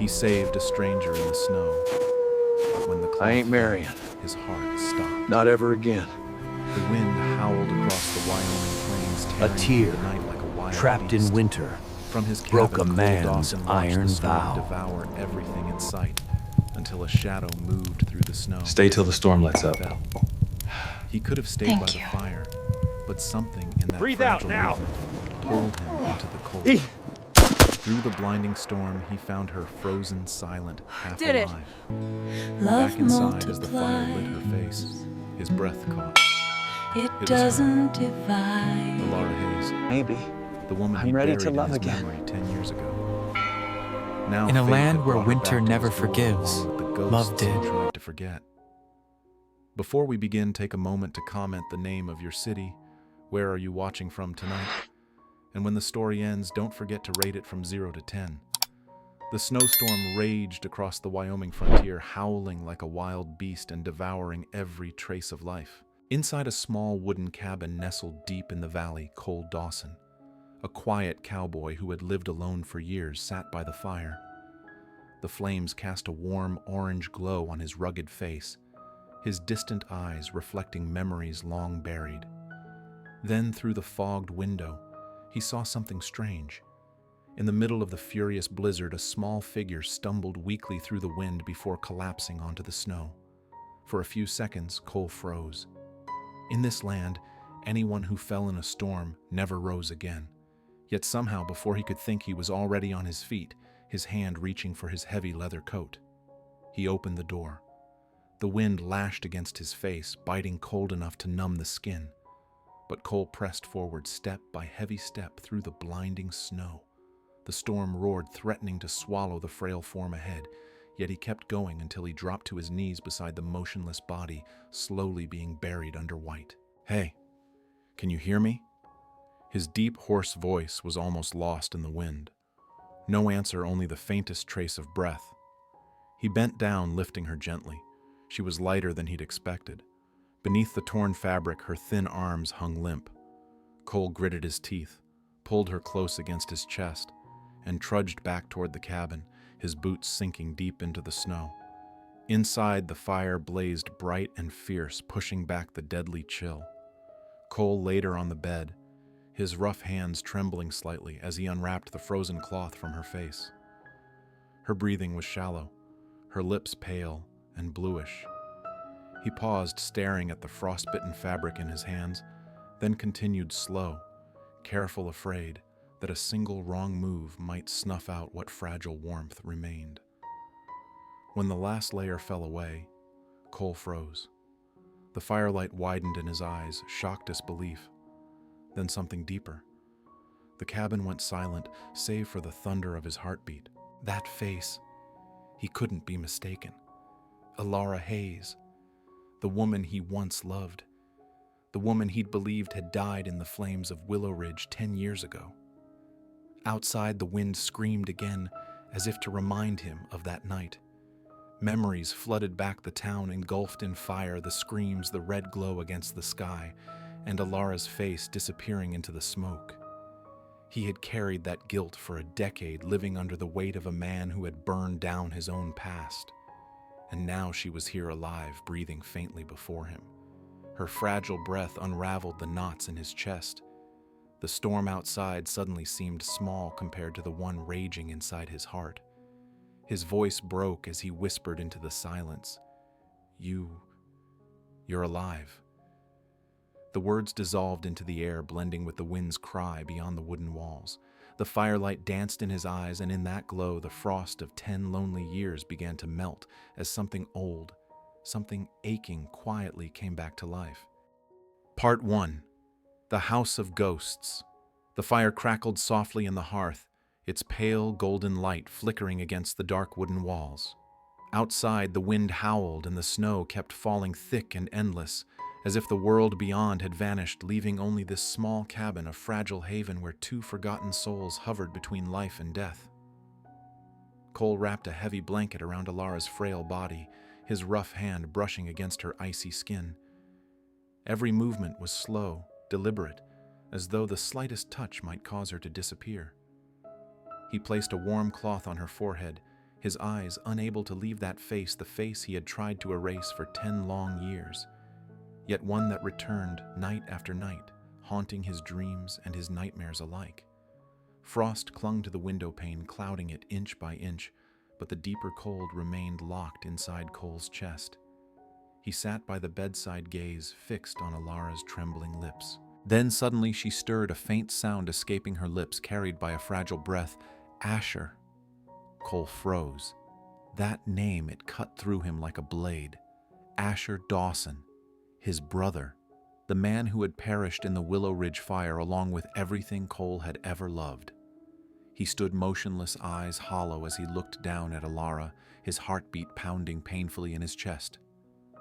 He saved a stranger in the snow. But when the cloth I ain't marrying. his heart stopped. Not ever again. The wind howled across the Wyoming plains, A tearing tear, through the night like a wild trapped beast. in winter, From his cabin, broke a Cole man's Dawson watched iron the storm vow. devour everything in sight until a shadow moved through the snow. Stay till the storm lets up. Fell. He could have stayed by the fire, but something in that Breathe out now. movement pulled him into the cold. Through the blinding storm, he found her frozen, silent, half Did it. alive. Love Back inside, as the fire lit her multiplies. face, his breath caught. It was doesn't divide. Laura Hayes, Maybe. the woman I'm he ready buried to in love his again. memory 10 years ago. Now In a fate land had where brought her winter back to never his door, forgives, but the ghosts love did. he tried to forget. Before we begin, take a moment to comment the name of your city. Where are you watching from tonight? And when the story ends, don't forget to rate it from 0 to 10. The snowstorm raged across the Wyoming frontier, howling like a wild beast and devouring every trace of life. Inside a small wooden cabin nestled deep in the valley, Cole Dawson, a quiet cowboy who had lived alone for years, sat by the fire. The flames cast a warm orange glow on his rugged face, his distant eyes reflecting memories long buried. Then, through the fogged window, he saw something strange. In the middle of the furious blizzard, a small figure stumbled weakly through the wind before collapsing onto the snow. For a few seconds, Cole froze. In this land, anyone who fell in a storm never rose again. Yet somehow, before he could think, he was already on his feet, his hand reaching for his heavy leather coat. He opened the door. The wind lashed against his face, biting cold enough to numb the skin. But Cole pressed forward step by heavy step through the blinding snow. The storm roared, threatening to swallow the frail form ahead, yet he kept going until he dropped to his knees beside the motionless body, slowly being buried under white. "Hey, can you hear me?" His deep, hoarse voice was almost lost in the wind. No answer, only the faintest trace of breath. He bent down, lifting her gently. She was lighter than he'd expected. Beneath the torn fabric, her thin arms hung limp. Cole gritted his teeth, pulled her close against his chest, and trudged back toward the cabin, his boots sinking deep into the snow. Inside, the fire blazed bright and fierce, pushing back the deadly chill. Cole laid her on the bed, his rough hands trembling slightly as he unwrapped the frozen cloth from her face. Her breathing was shallow, her lips pale and bluish. He paused, staring at the frostbitten fabric in his hands, then continued slow, careful, afraid that a single wrong move might snuff out what fragile warmth remained. When the last layer fell away, Cole froze. The firelight widened in his eyes, shock disbelief, then something deeper. The cabin went silent, save for the thunder of his heartbeat. That face, he couldn't be mistaken. Laura Hayes, the woman he once loved, the woman he'd believed had died in the flames of Willow Ridge 10 years ago. Outside, the wind screamed again, as if to remind him of that night. Memories flooded back the town, engulfed in fire, the screams, the red glow against the sky, and Alara's face disappearing into the smoke. He had carried that guilt for a decade, living under the weight of a man who had burned down his own past. And now she was here alive, breathing faintly before him. Her fragile breath unraveled the knots in his chest. The storm outside suddenly seemed small compared to the one raging inside his heart. His voice broke as he whispered into the silence. You're alive." The words dissolved into the air, blending with the wind's cry beyond the wooden walls. The firelight danced in his eyes, and in that glow, the frost of 10 lonely years began to melt as something old, something aching quietly came back to life. Part 1. The House of Ghosts. The fire crackled softly in the hearth, its pale golden light flickering against the dark wooden walls. Outside, the wind howled and the snow kept falling thick and endless, as if the world beyond had vanished, leaving only this small cabin, a fragile haven where two forgotten souls hovered between life and death. Cole wrapped a heavy blanket around Alara's frail body, his rough hand brushing against her icy skin. Every movement was slow, deliberate, as though the slightest touch might cause her to disappear. He placed a warm cloth on her forehead, his eyes unable to leave that face, the face he had tried to erase for 10 long years, yet one that returned night after night, haunting his dreams and his nightmares alike. Frost clung to the window pane, clouding it inch by inch, but the deeper cold remained locked inside Cole's chest. He sat by the bedside, gaze fixed on Alara's trembling lips. Then suddenly she stirred, a faint sound escaping her lips, carried by a fragile breath. Asher. Cole froze. That name, it cut through him like a blade. Asher Dawson, his brother, the man who had perished in the Willow Ridge fire along with everything Cole had ever loved. He stood motionless, eyes hollow as he looked down at Alara, his heartbeat pounding painfully in his chest.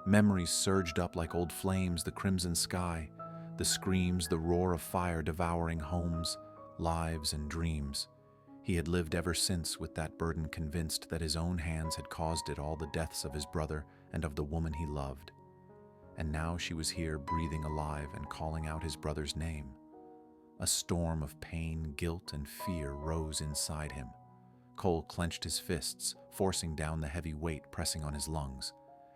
Memories surged up like old flames, the crimson sky, the screams, the roar of fire devouring homes, lives, and dreams. He had lived ever since with that burden, convinced that his own hands had caused it all, the deaths of his brother and of the woman he loved. And now she was here, breathing alive and calling out his brother's name. A storm of pain, guilt, and fear rose inside him. Cole clenched his fists, forcing down the heavy weight pressing on his lungs.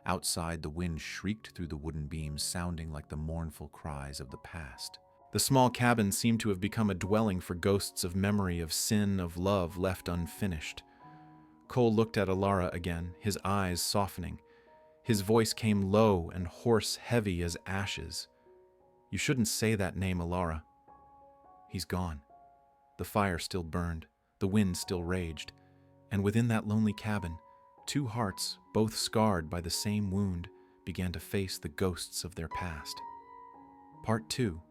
Outside, the wind shrieked through the wooden beams, sounding like the mournful cries of the past. The small cabin seemed to have become a dwelling for ghosts of memory, of sin, of love left unfinished. Cole looked at Alara again, his eyes softening. His voice came low and hoarse, heavy as ashes. "You shouldn't say that name, Alara." He's gone. The fire still burned, the wind still raged, and within that lonely cabin, two hearts, both scarred by the same wound, began to face the ghosts of their past. Part 2.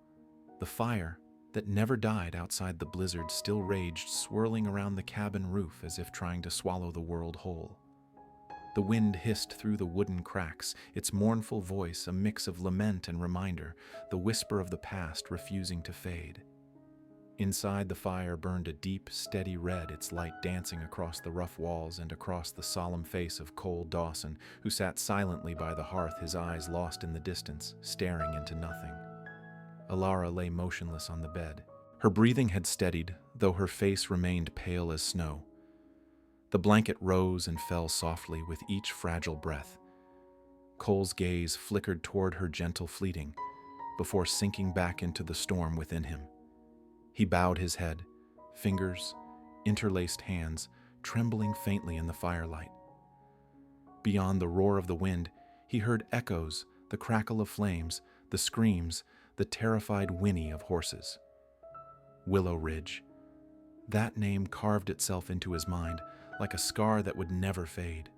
The fire that never died outside the blizzard still raged, swirling around the cabin roof as if trying to swallow the world whole. The wind hissed through the wooden cracks, its mournful voice a mix of lament and reminder, the whisper of the past refusing to fade. Inside the fire burned a deep, steady red, its light dancing across the rough walls and across the solemn face of Cole Dawson, who sat silently by the hearth, his eyes lost in the distance, staring into nothing. Alara lay motionless on the bed. Her breathing had steadied, though her face remained pale as snow. The blanket rose and fell softly with each fragile breath. Cole's gaze flickered toward her, gentle, fleeting, before sinking back into the storm within him. He bowed his head, fingers, interlaced hands, trembling faintly in the firelight. Beyond the roar of the wind, he heard echoes, the crackle of flames, the screams, the terrified whinny of horses. Willow Ridge. That name carved itself into his mind, like a scar that would never fade.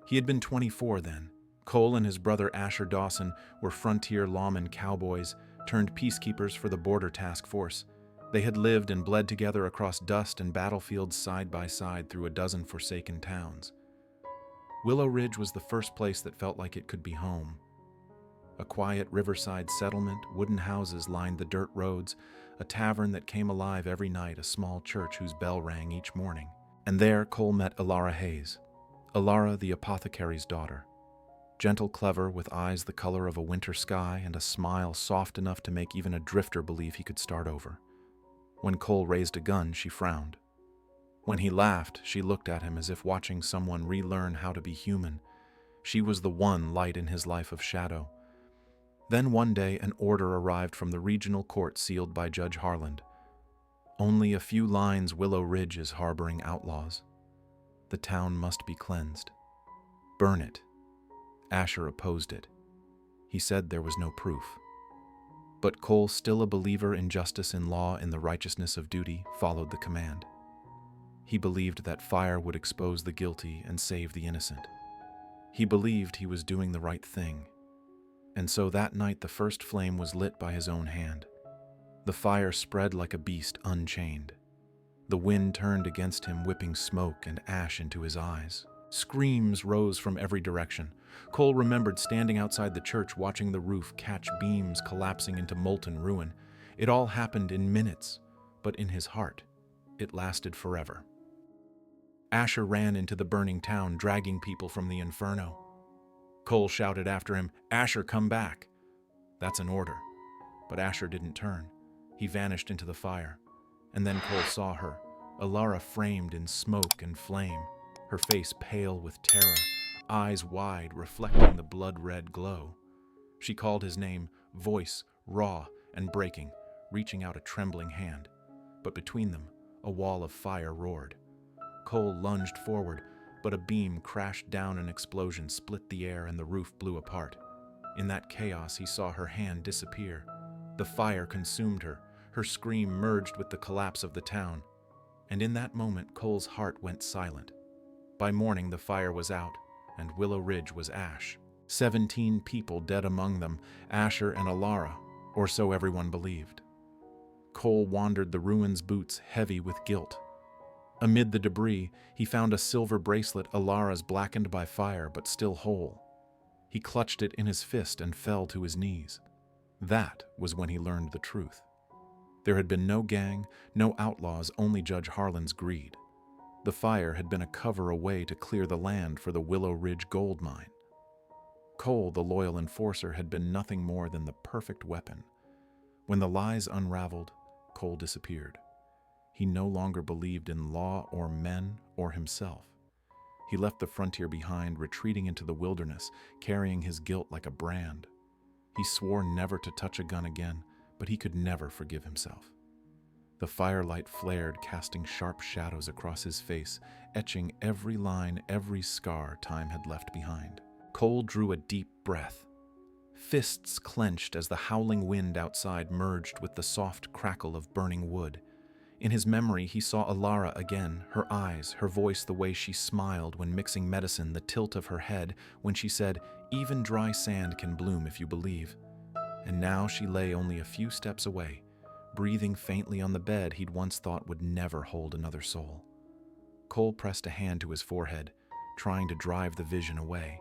He had been 24 then. Cole and his brother Asher Dawson were frontier lawmen, cowboys, turned peacekeepers for the border task force. They had lived and bled together across dust and battlefields side by side through a dozen forsaken towns. Willow Ridge was the first place that felt like it could be home. A quiet riverside settlement, wooden houses lined the dirt roads, a tavern that came alive every night, a small church whose bell rang each morning. And there Cole met Alara Hayes, Alara the apothecary's daughter. Gentle, clever, with eyes the color of a winter sky and a smile soft enough to make even a drifter believe he could start over. When Cole raised a gun, she frowned. When he laughed, she looked at him as if watching someone relearn how to be human. She was the one light in his life of shadow. Then one day an order arrived from the regional court sealed by Judge Harland. Only a few lines: Willow Ridge is harboring outlaws. The town must be cleansed. Burn it. Asher opposed it. He said there was no proof. But Cole, still a believer in justice, in law, in the righteousness of duty, followed the command. He believed that fire would expose the guilty and save the innocent. He believed he was doing the right thing. And so that night the first flame was lit by his own hand. The fire spread like a beast unchained. The wind turned against him, whipping smoke and ash into his eyes. Screams rose from every direction. Cole remembered standing outside the church, watching the roof catch beams collapsing into molten ruin. It all happened in minutes, but in his heart, it lasted forever. Asher ran into the burning town, dragging people from the inferno. Cole shouted after him, "Asher, come back!" That's an order. But Asher didn't turn. He vanished into the fire. And then Cole saw her, Alara, framed in smoke and flame. her face pale with terror, eyes wide, reflecting the blood-red glow. She called his name, voice raw and breaking, reaching out a trembling hand. But between them, a wall of fire roared. Cole lunged forward, but a beam crashed down. An explosion split the air and the roof blew apart. In that chaos, he saw her hand disappear. The fire consumed her. Her scream merged with the collapse of the town. And in that moment, Cole's heart went silent. By morning, the fire was out, and Willow Ridge was ash. 17 people dead among them, Asher and Alara, or so everyone believed. Cole wandered the ruins, boots heavy with guilt. Amid the debris, he found a silver bracelet, Alara's blackened by fire but still whole. He clutched it in his fist and fell to his knees. That was when he learned the truth. There had been no gang, no outlaws, only Judge Harlan's greed. The fire had been a cover, a way to clear the land for the Willow Ridge gold mine. Cole, the loyal enforcer, had been nothing more than the perfect weapon. When the lies unraveled, Cole disappeared. He no longer believed in law or men or himself. He left the frontier behind, retreating into the wilderness, carrying his guilt like a brand. He swore never to touch a gun again, but he could never forgive himself. The firelight flared, casting sharp shadows across his face, etching every line, every scar time had left behind. Cole drew a deep breath. Fists clenched as the howling wind outside merged with the soft crackle of burning wood. In his memory, he saw Alara again, her eyes, her voice, the way she smiled when mixing medicine, the tilt of her head when she said, "Even dry sand can bloom if you believe." And now she lay only a few steps away, breathing faintly on the bed he'd once thought would never hold another soul. Cole pressed a hand to his forehead, trying to drive the vision away.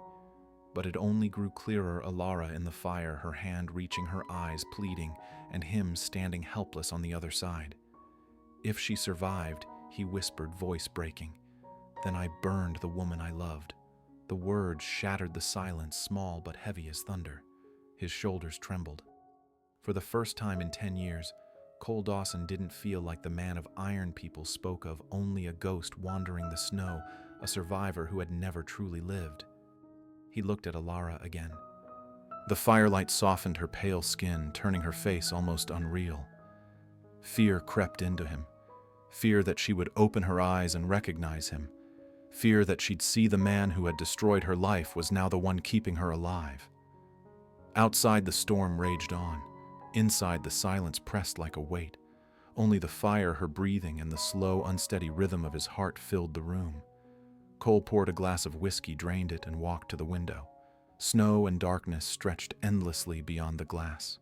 But it only grew clearer, Alara in the fire, her hand reaching her eyes, pleading, and him standing helpless on the other side. If she survived, he whispered, voice breaking, then I burned the woman I loved. The words shattered the silence, small but heavy as thunder. His shoulders trembled. For the first time in 10 years, Cole Dawson didn't feel like the man of iron people spoke of, only a ghost wandering the snow, a survivor who had never truly lived. He looked at Alara again. The firelight softened her pale skin, turning her face almost unreal. Fear crept into him. Fear that she would open her eyes and recognize him. Fear that she'd see the man who had destroyed her life was now the one keeping her alive. Outside, the storm raged on. Inside, the silence pressed like a weight. Only the fire, her breathing, and the slow, unsteady rhythm of his heart filled the room. Cole poured a glass of whiskey, drained it, and walked to the window. Snow and darkness stretched endlessly beyond the glass.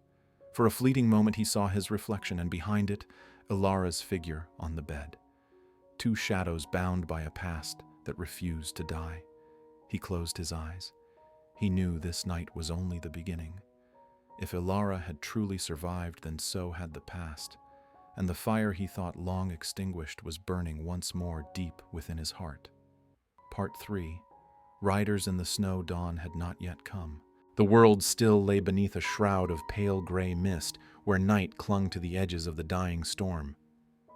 For a fleeting moment, he saw his reflection, and behind it, Alara's figure on the bed. Two shadows bound by a past that refused to die. He closed his eyes. He knew this night was only the beginning. If Alara had truly survived, then so had the past, and the fire he thought long extinguished was burning once more deep within his heart. Part 3. Riders in the snow. Dawn had not yet come. The world still lay beneath a shroud of pale gray mist, where night clung to the edges of the dying storm.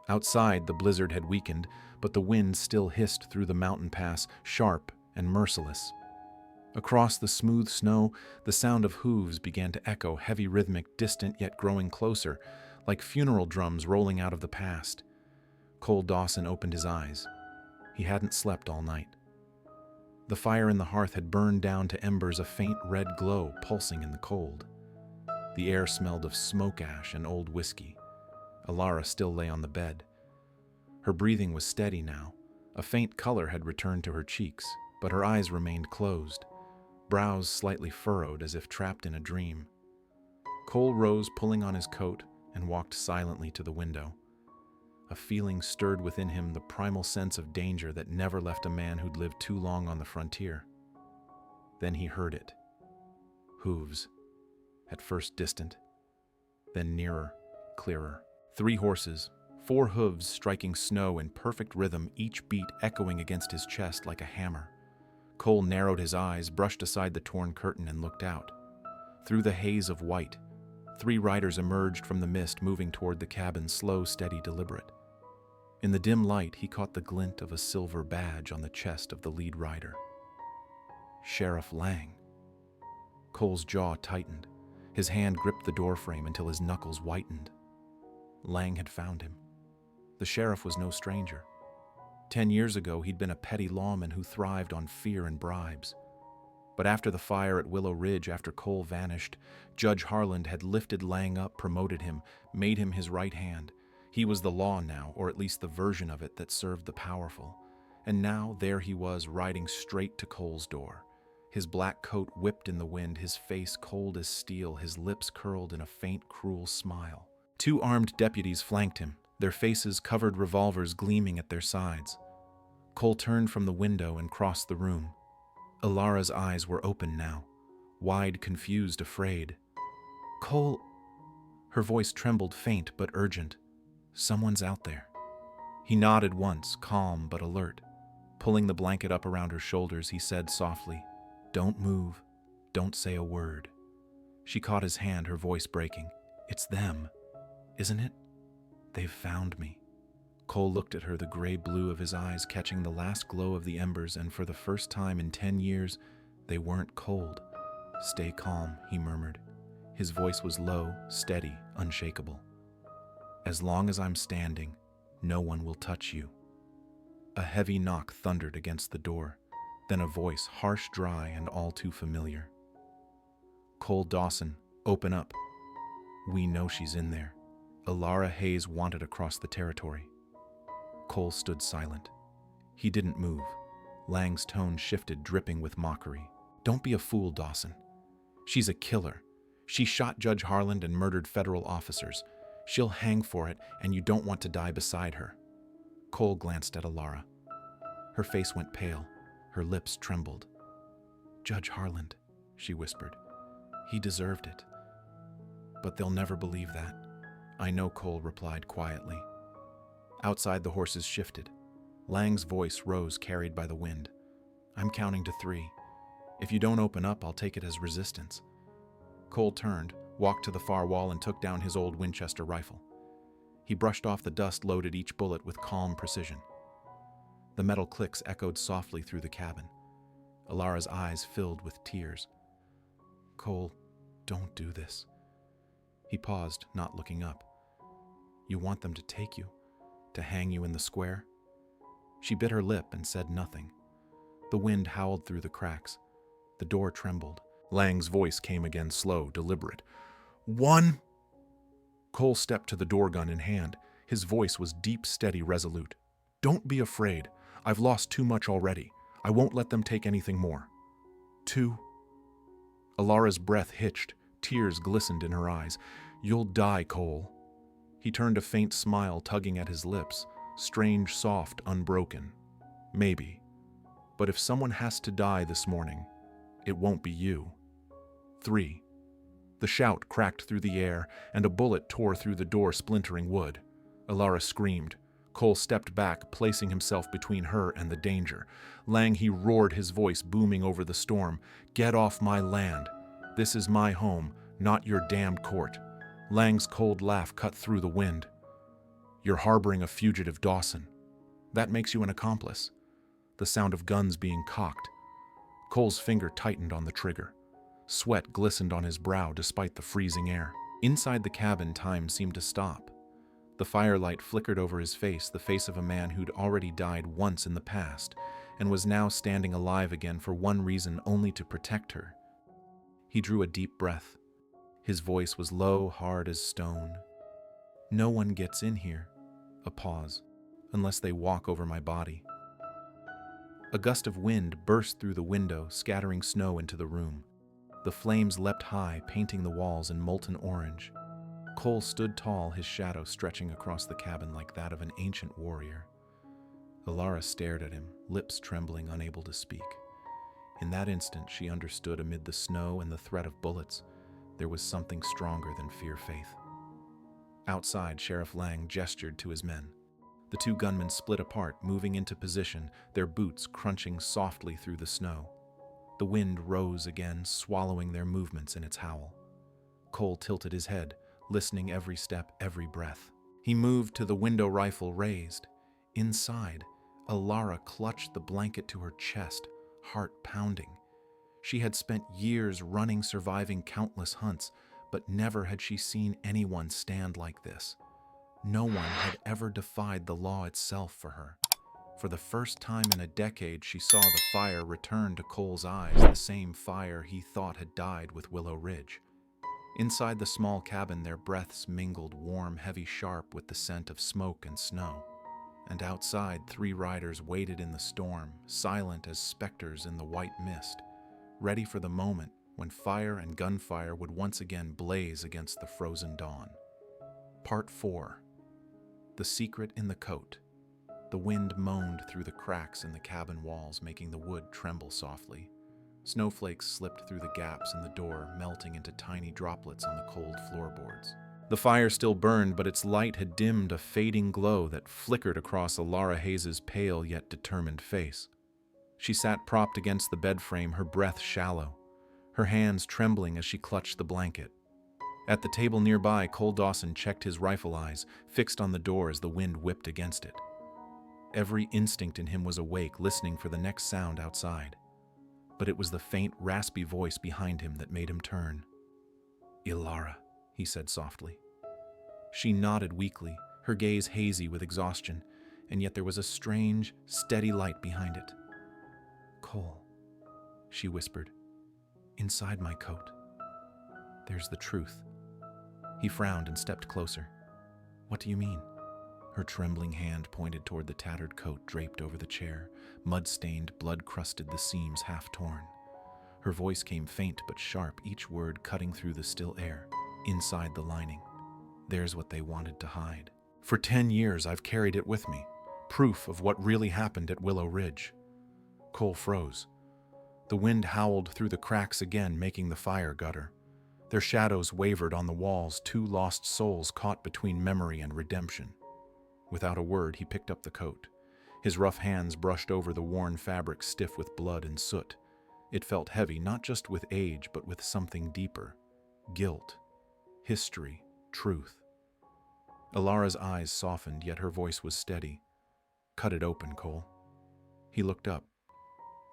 Outside, the blizzard had weakened, but the wind still hissed through the mountain pass, sharp and merciless. Across the smooth snow, the sound of hooves began to echo, heavy, rhythmic, distant, yet growing closer, like funeral drums rolling out of the past. Cole Dawson opened his eyes. He hadn't slept all night. The fire in the hearth had burned down to embers, a faint red glow pulsing in the cold. The air smelled of smoke ash and old whiskey. Alara still lay on the bed. Her breathing was steady now. A faint color had returned to her cheeks, but her eyes remained closed, brows slightly furrowed as if trapped in a dream. Cole rose, pulling on his coat, and walked silently to the window. A feeling stirred within him, the primal sense of danger that never left a man who'd lived too long on the frontier. Then he heard it. Hooves. At first distant, then nearer, clearer. 3 horses, 4 hooves striking snow in perfect rhythm, each beat echoing against his chest like a hammer. Cole narrowed his eyes, brushed aside the torn curtain, and looked out. Through the haze of white, 3 riders emerged from the mist, moving toward the cabin, slow, steady, deliberate. In the dim light, he caught the glint of a silver badge on the chest of the lead rider. Sheriff Lang. Cole's jaw tightened. His hand gripped the doorframe until his knuckles whitened. Lang had found him. The sheriff was no stranger. 10 years ago, he'd been a petty lawman who thrived on fear and bribes. But after the fire at Willow Ridge, after Cole vanished, Judge Harland had lifted Lang up, promoted him, made him his right hand. He was the law now, or at least the version of it that served the powerful. And now there he was, riding straight to Cole's door. His black coat whipped in the wind, his face cold as steel, his lips curled in a faint, cruel smile. 2 armed deputies flanked him, their faces covered, revolvers gleaming at their sides. Cole turned from the window and crossed the room. Alara's eyes were open now, wide, confused, afraid. "Cole," her voice trembled, faint but urgent. "Someone's out there." He nodded once, calm but alert. Pulling the blanket up around her shoulders, he said softly, "Don't move. Don't say a word." She caught his hand, her voice breaking. "It's them, isn't it? They've found me." Cole looked at her, the gray blue of his eyes catching the last glow of the embers, and for the first time in 10 years, they weren't cold. "Stay calm," he murmured. His voice was low, steady, unshakable. "As long as I'm standing, no one will touch you." A heavy knock thundered against the door, then a voice, harsh, dry, and all too familiar. "Cole Dawson, open up. We know she's in there. Alara Hayes wanted across the territory." Cole stood silent. He didn't move. Lang's tone shifted, dripping with mockery. "Don't be a fool, Dawson. She's a killer. She shot Judge Harland and murdered federal officers. She'll hang for it, and you don't want to die beside her." Cole glanced at Alara. Her face went pale. Her lips trembled. "Judge Harland," she whispered. "He deserved it." "But they'll never believe that." "I know," Cole replied quietly. Outside, the horses shifted. Lang's voice rose, carried by the wind. "I'm counting to 3. If you don't open up, I'll take it as resistance." Cole turned, walked to the far wall, and took down his old Winchester rifle. He brushed off the dust, loaded each bullet with calm precision. The metal clicks echoed softly through the cabin. Alara's eyes filled with tears. "Cole, don't do this." He paused, not looking up. "You want them to take you? To hang you in the square?" She bit her lip and said nothing. The wind howled through the cracks. The door trembled. Lang's voice came again, slow, deliberate. "1!" Cole stepped to the door, gun in hand. His voice was deep, steady, resolute. "Don't be afraid. I've lost too much already. I won't let them take anything more. 2." Alara's breath hitched. Tears glistened in her eyes. "You'll die, Cole." He turned, a faint smile tugging at his lips, strange, soft, unbroken. "Maybe. But if someone has to die this morning, it won't be you." 3. The shout cracked through the air, and a bullet tore through the door, splintering wood. Alara screamed. Cole stepped back, placing himself between her and the danger. "Lang," he roared, his voice booming over the storm. "Get off my land. This is my home, not your damned court." Lang's cold laugh cut through the wind. "You're harboring a fugitive, Dawson. That makes you an accomplice." The sound of guns being cocked. Cole's finger tightened on the trigger. Sweat glistened on his brow despite the freezing air. Inside the cabin, time seemed to stop. The firelight flickered over his face, the face of a man who'd already died once in the past, and was now standing alive again for one reason, only to protect her. He drew a deep breath. His voice was low, hard as stone. "No one gets in here," a pause, "unless they walk over my body." A gust of wind burst through the window, scattering snow into the room. The flames leapt high, painting the walls in molten orange. Cole stood tall, his shadow stretching across the cabin like that of an ancient warrior. Alara stared at him, lips trembling, unable to speak. In that instant, she understood. Amid the snow and the threat of bullets, there was something stronger than fear-faith. Outside, Sheriff Lang gestured to his men. The 2 gunmen split apart, moving into position, their boots crunching softly through the snow. The wind rose again, swallowing their movements in its howl. Cole tilted his head, listening every step, every breath. He moved to the window, rifle raised. Inside, Alara clutched the blanket to her chest, heart pounding. She had spent years running, surviving countless hunts, but never had she seen anyone stand like this. No one had ever defied the law itself for her. For the first time in a decade, she saw the fire return to Cole's eyes, the same fire he thought had died with Willow Ridge. Inside the small cabin, their breaths mingled, warm, heavy, sharp, with the scent of smoke and snow. And outside, 3 riders waited in the storm, silent as specters in the white mist, ready for the moment when fire and gunfire would once again blaze against the frozen dawn. Part 4. The Secret in the Coat. The wind moaned through the cracks in the cabin walls, making the wood tremble softly. Snowflakes slipped through the gaps in the door, melting into tiny droplets on the cold floorboards. The fire still burned, but its light had dimmed, a fading glow that flickered across Alara Hayes' pale yet determined face. She sat propped against the bed frame, her breath shallow, her hands trembling as she clutched the blanket. At the table nearby, Cole Dawson checked his rifle eyes, fixed on the door as the wind whipped against it. Every instinct in him was awake, listening for the next sound outside. But it was the faint, raspy voice behind him that made him turn. "Alara," he said softly. She nodded weakly, her gaze hazy with exhaustion, and yet there was a strange, steady light behind it. "Cole," she whispered, "inside my coat. There's the truth." He frowned and stepped closer. "What do you mean?" Her trembling hand pointed toward the tattered coat draped over the chair, mud-stained, blood-crusted, the seams half-torn. Her voice came faint but sharp, each word cutting through the still air. "Inside the lining. There's what they wanted to hide. For 10 years I've carried it with me, proof of what really happened at Willow Ridge." Cole froze. The wind howled through the cracks again, making the fire gutter. Their shadows wavered on the walls, 2 lost souls caught between memory and redemption. Without a word, he picked up the coat. His rough hands brushed over the worn fabric, stiff with blood and soot. It felt heavy, not just with age, but with something deeper. Guilt, history, truth. Alara's eyes softened, yet her voice was steady. "Cut it open, Cole." He looked up.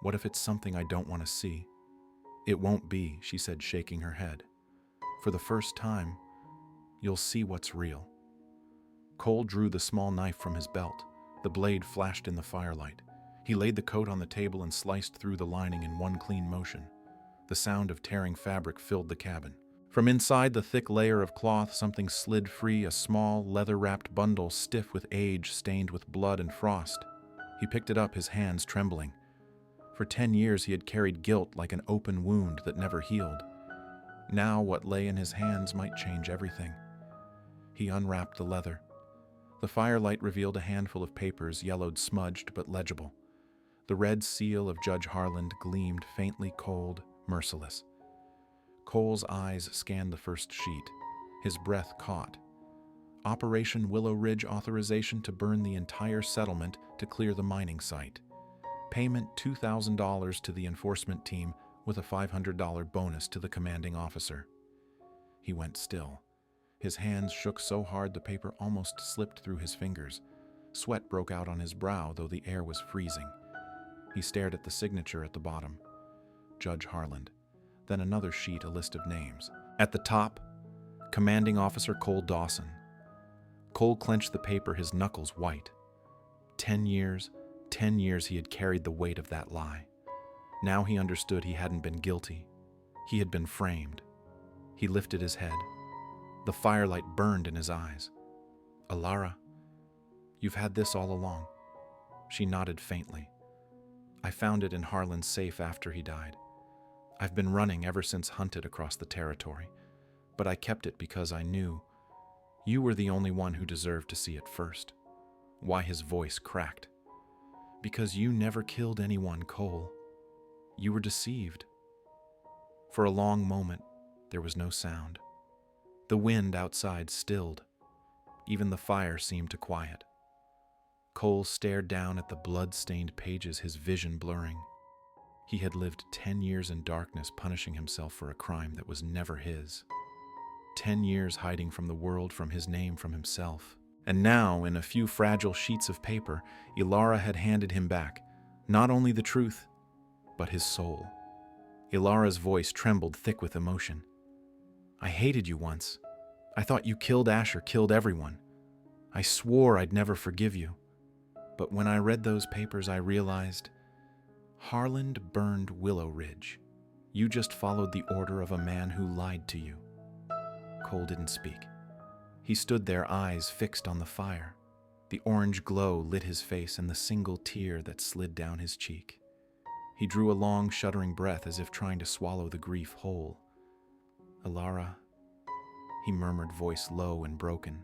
"What if it's something I don't want to see?" "It won't be," she said, shaking her head. "For the first time, you'll see what's real." Cole drew the small knife from his belt. The blade flashed in the firelight. He laid the coat on the table and sliced through the lining in one clean motion. The sound of tearing fabric filled the cabin. From inside the thick layer of cloth, something slid free, a small, leather-wrapped bundle, stiff with age, stained with blood and frost. He picked it up, his hands trembling. For 10 years he had carried guilt like an open wound that never healed. Now what lay in his hands might change everything. He unwrapped the leather. The firelight revealed a handful of papers, yellowed, smudged, but legible. The red seal of Judge Harland gleamed faintly, cold, merciless. Cole's eyes scanned the first sheet. His breath caught. Operation Willow Ridge authorization to burn the entire settlement to clear the mining site. Payment $2,000 to the enforcement team with a $500 bonus to the commanding officer. He went still. His hands shook so hard the paper almost slipped through his fingers. Sweat broke out on his brow, though the air was freezing. He stared at the signature at the bottom. Judge Harland. Then another sheet, a list of names. At the top, Commanding Officer Cole Dawson. Cole clenched the paper, his knuckles white. 10 years he had carried the weight of that lie. Now he understood he hadn't been guilty. He had been framed. He lifted his head. The firelight burned in his eyes. "Alara, you've had this all along." She nodded faintly. "I found it in Harlan's safe after he died. I've been running ever since hunted across the territory, but I kept it because I knew you were the only one who deserved to see it first." Why his voice cracked. "Because you never killed anyone, Cole. You were deceived." For a long moment, there was no sound. The wind outside stilled. Even the fire seemed to quiet. Cole stared down at the blood-stained pages, his vision blurring. He had lived 10 years in darkness, punishing himself for a crime that was never his. 10 years hiding from the world, from his name, from himself. And now, in a few fragile sheets of paper, Ilara had handed him back not only the truth, but his soul. Ilara's voice trembled thick with emotion. I hated you once. I thought you killed Asher, killed everyone. I swore I'd never forgive you. But when I read those papers, I realized Harland burned Willow Ridge. You just followed the order of a man who lied to you. Cole didn't speak. He stood there, eyes fixed on the fire. The orange glow lit his face and the single tear that slid down his cheek. He drew a long, shuddering breath as if trying to swallow the grief whole. Ilara, he murmured, voice low and broken.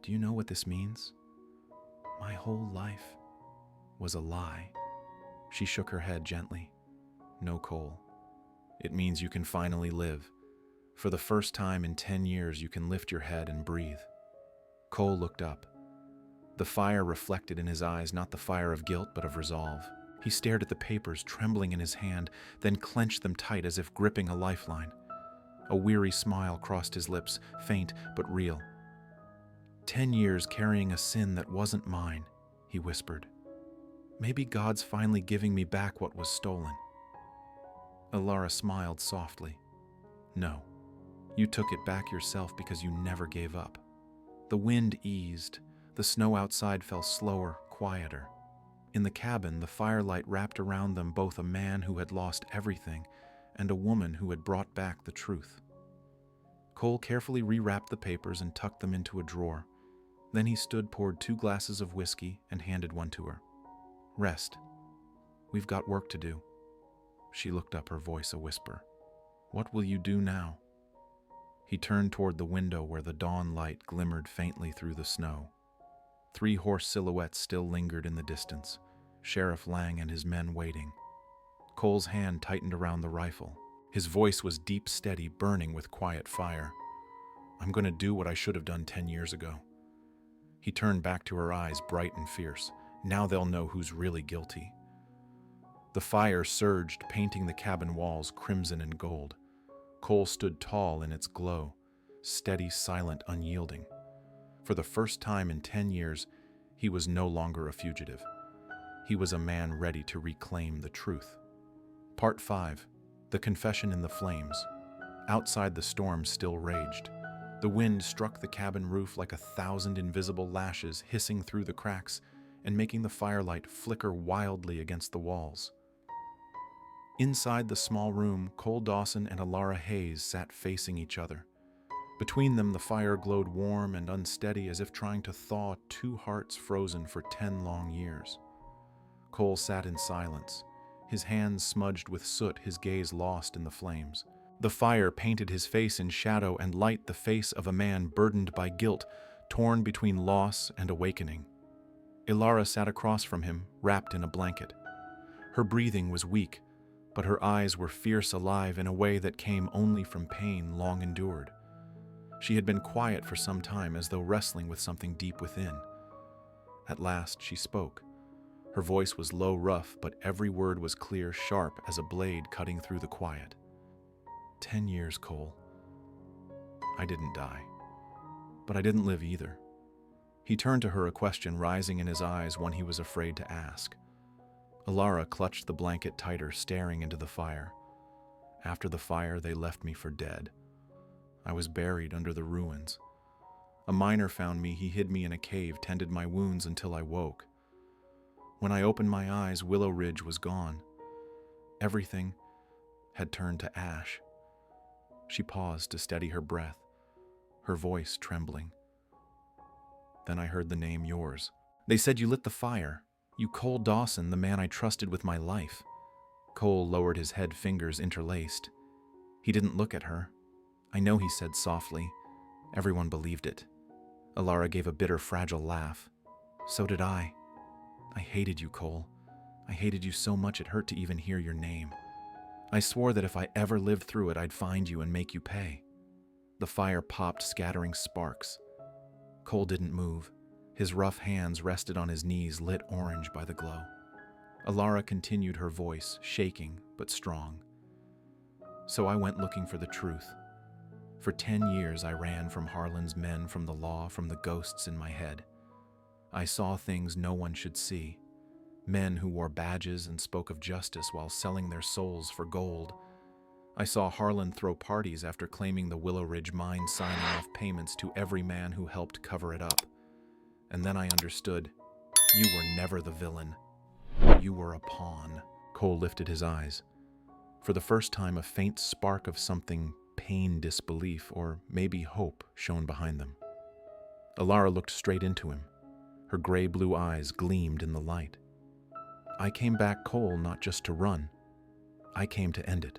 Do you know what this means? My whole life was a lie. She shook her head gently. No, Cole. It means you can finally live. For the first time in 10 years, you can lift your head and breathe. Cole looked up. The fire reflected in his eyes, not the fire of guilt, but of resolve. He stared at the papers, trembling in his hand, then clenched them tight as if gripping a lifeline. A weary smile crossed his lips, faint but real. 10 years carrying a sin that wasn't mine, he whispered. Maybe God's finally giving me back what was stolen. Ilara smiled softly. No, you took it back yourself because you never gave up. The wind eased. The snow outside fell slower, quieter. In the cabin, the firelight wrapped around them both a man who had lost everything and a woman who had brought back the truth. Cole carefully rewrapped the papers and tucked them into a drawer. Then he stood, poured 2 glasses of whiskey, and handed one to her. Rest. We've got work to do. She looked up, her voice a whisper. What will you do now? He turned toward the window where the dawn light glimmered faintly through the snow. 3 horse silhouettes still lingered in the distance, Sheriff Lang and his men waiting. Cole's hand tightened around the rifle. His voice was deep, steady, burning with quiet fire. I'm going to do what I should have done 10 years ago. He turned back to her, eyes bright and fierce. Now they'll know who's really guilty. The fire surged, painting the cabin walls crimson and gold. Cole stood tall in its glow, steady, silent, unyielding. For the first time in 10 years, he was no longer a fugitive. He was a man ready to reclaim the truth. Part 5. The Confession in the Flames. Outside, the storm still raged. The wind struck the cabin roof like 1,000 invisible lashes, hissing through the cracks and making the firelight flicker wildly against the walls. Inside the small room, Cole Dawson and Ilara Hayes sat facing each other. Between them, the fire glowed warm and unsteady, as if trying to thaw 2 hearts frozen for 10 long years. Cole sat in silence, his hands smudged with soot, his gaze lost in the flames. The fire painted his face in shadow and light, the face of a man burdened by guilt, torn between loss and awakening. Ilara sat across from him, wrapped in a blanket. Her breathing was weak, but her eyes were fierce, alive in a way that came only from pain long endured. She had been quiet for some time, as though wrestling with something deep within. At last she spoke. Her voice was low, rough, but every word was clear, sharp as a blade cutting through the quiet. 10 years, Cole. I didn't die, but I didn't live either. He turned to her, a question rising in his eyes, one he was afraid to ask. Ilara clutched the blanket tighter, staring into the fire. After the fire, they left me for dead. I was buried under the ruins. A miner found me. He hid me in a cave, tended my wounds until I woke. When I opened my eyes, Willow Ridge was gone. Everything had turned to ash. She paused to steady her breath, her voice trembling. Then I heard the name, yours. They said you lit the fire. You, Cole Dawson, the man I trusted with my life. Cole lowered his head, fingers interlaced. He didn't look at her. I know, he said softly. Everyone believed it. Ilara gave a bitter, fragile laugh. So did I. I hated you, Cole. I hated you so much it hurt to even hear your name. I swore that if I ever lived through it, I'd find you and make you pay. The fire popped, scattering sparks. Cole didn't move. His rough hands rested on his knees, lit orange by the glow. Ilara continued, her voice shaking but strong. So I went looking for the truth. For 10 years I ran from Harlan's men, from the law, from the ghosts in my head. I saw things no one should see. Men who wore badges and spoke of justice while selling their souls for gold. I saw Harlan throw parties after claiming the Willow Ridge mine, signing off payments to every man who helped cover it up. And then I understood. You were never the villain. You were a pawn. Cole lifted his eyes. For the first time, a faint spark of something, pain, disbelief, or maybe hope, shone behind them. Alara looked straight into him. Her gray-blue eyes gleamed in the light. I came back, Cole, not just to run. I came to end it,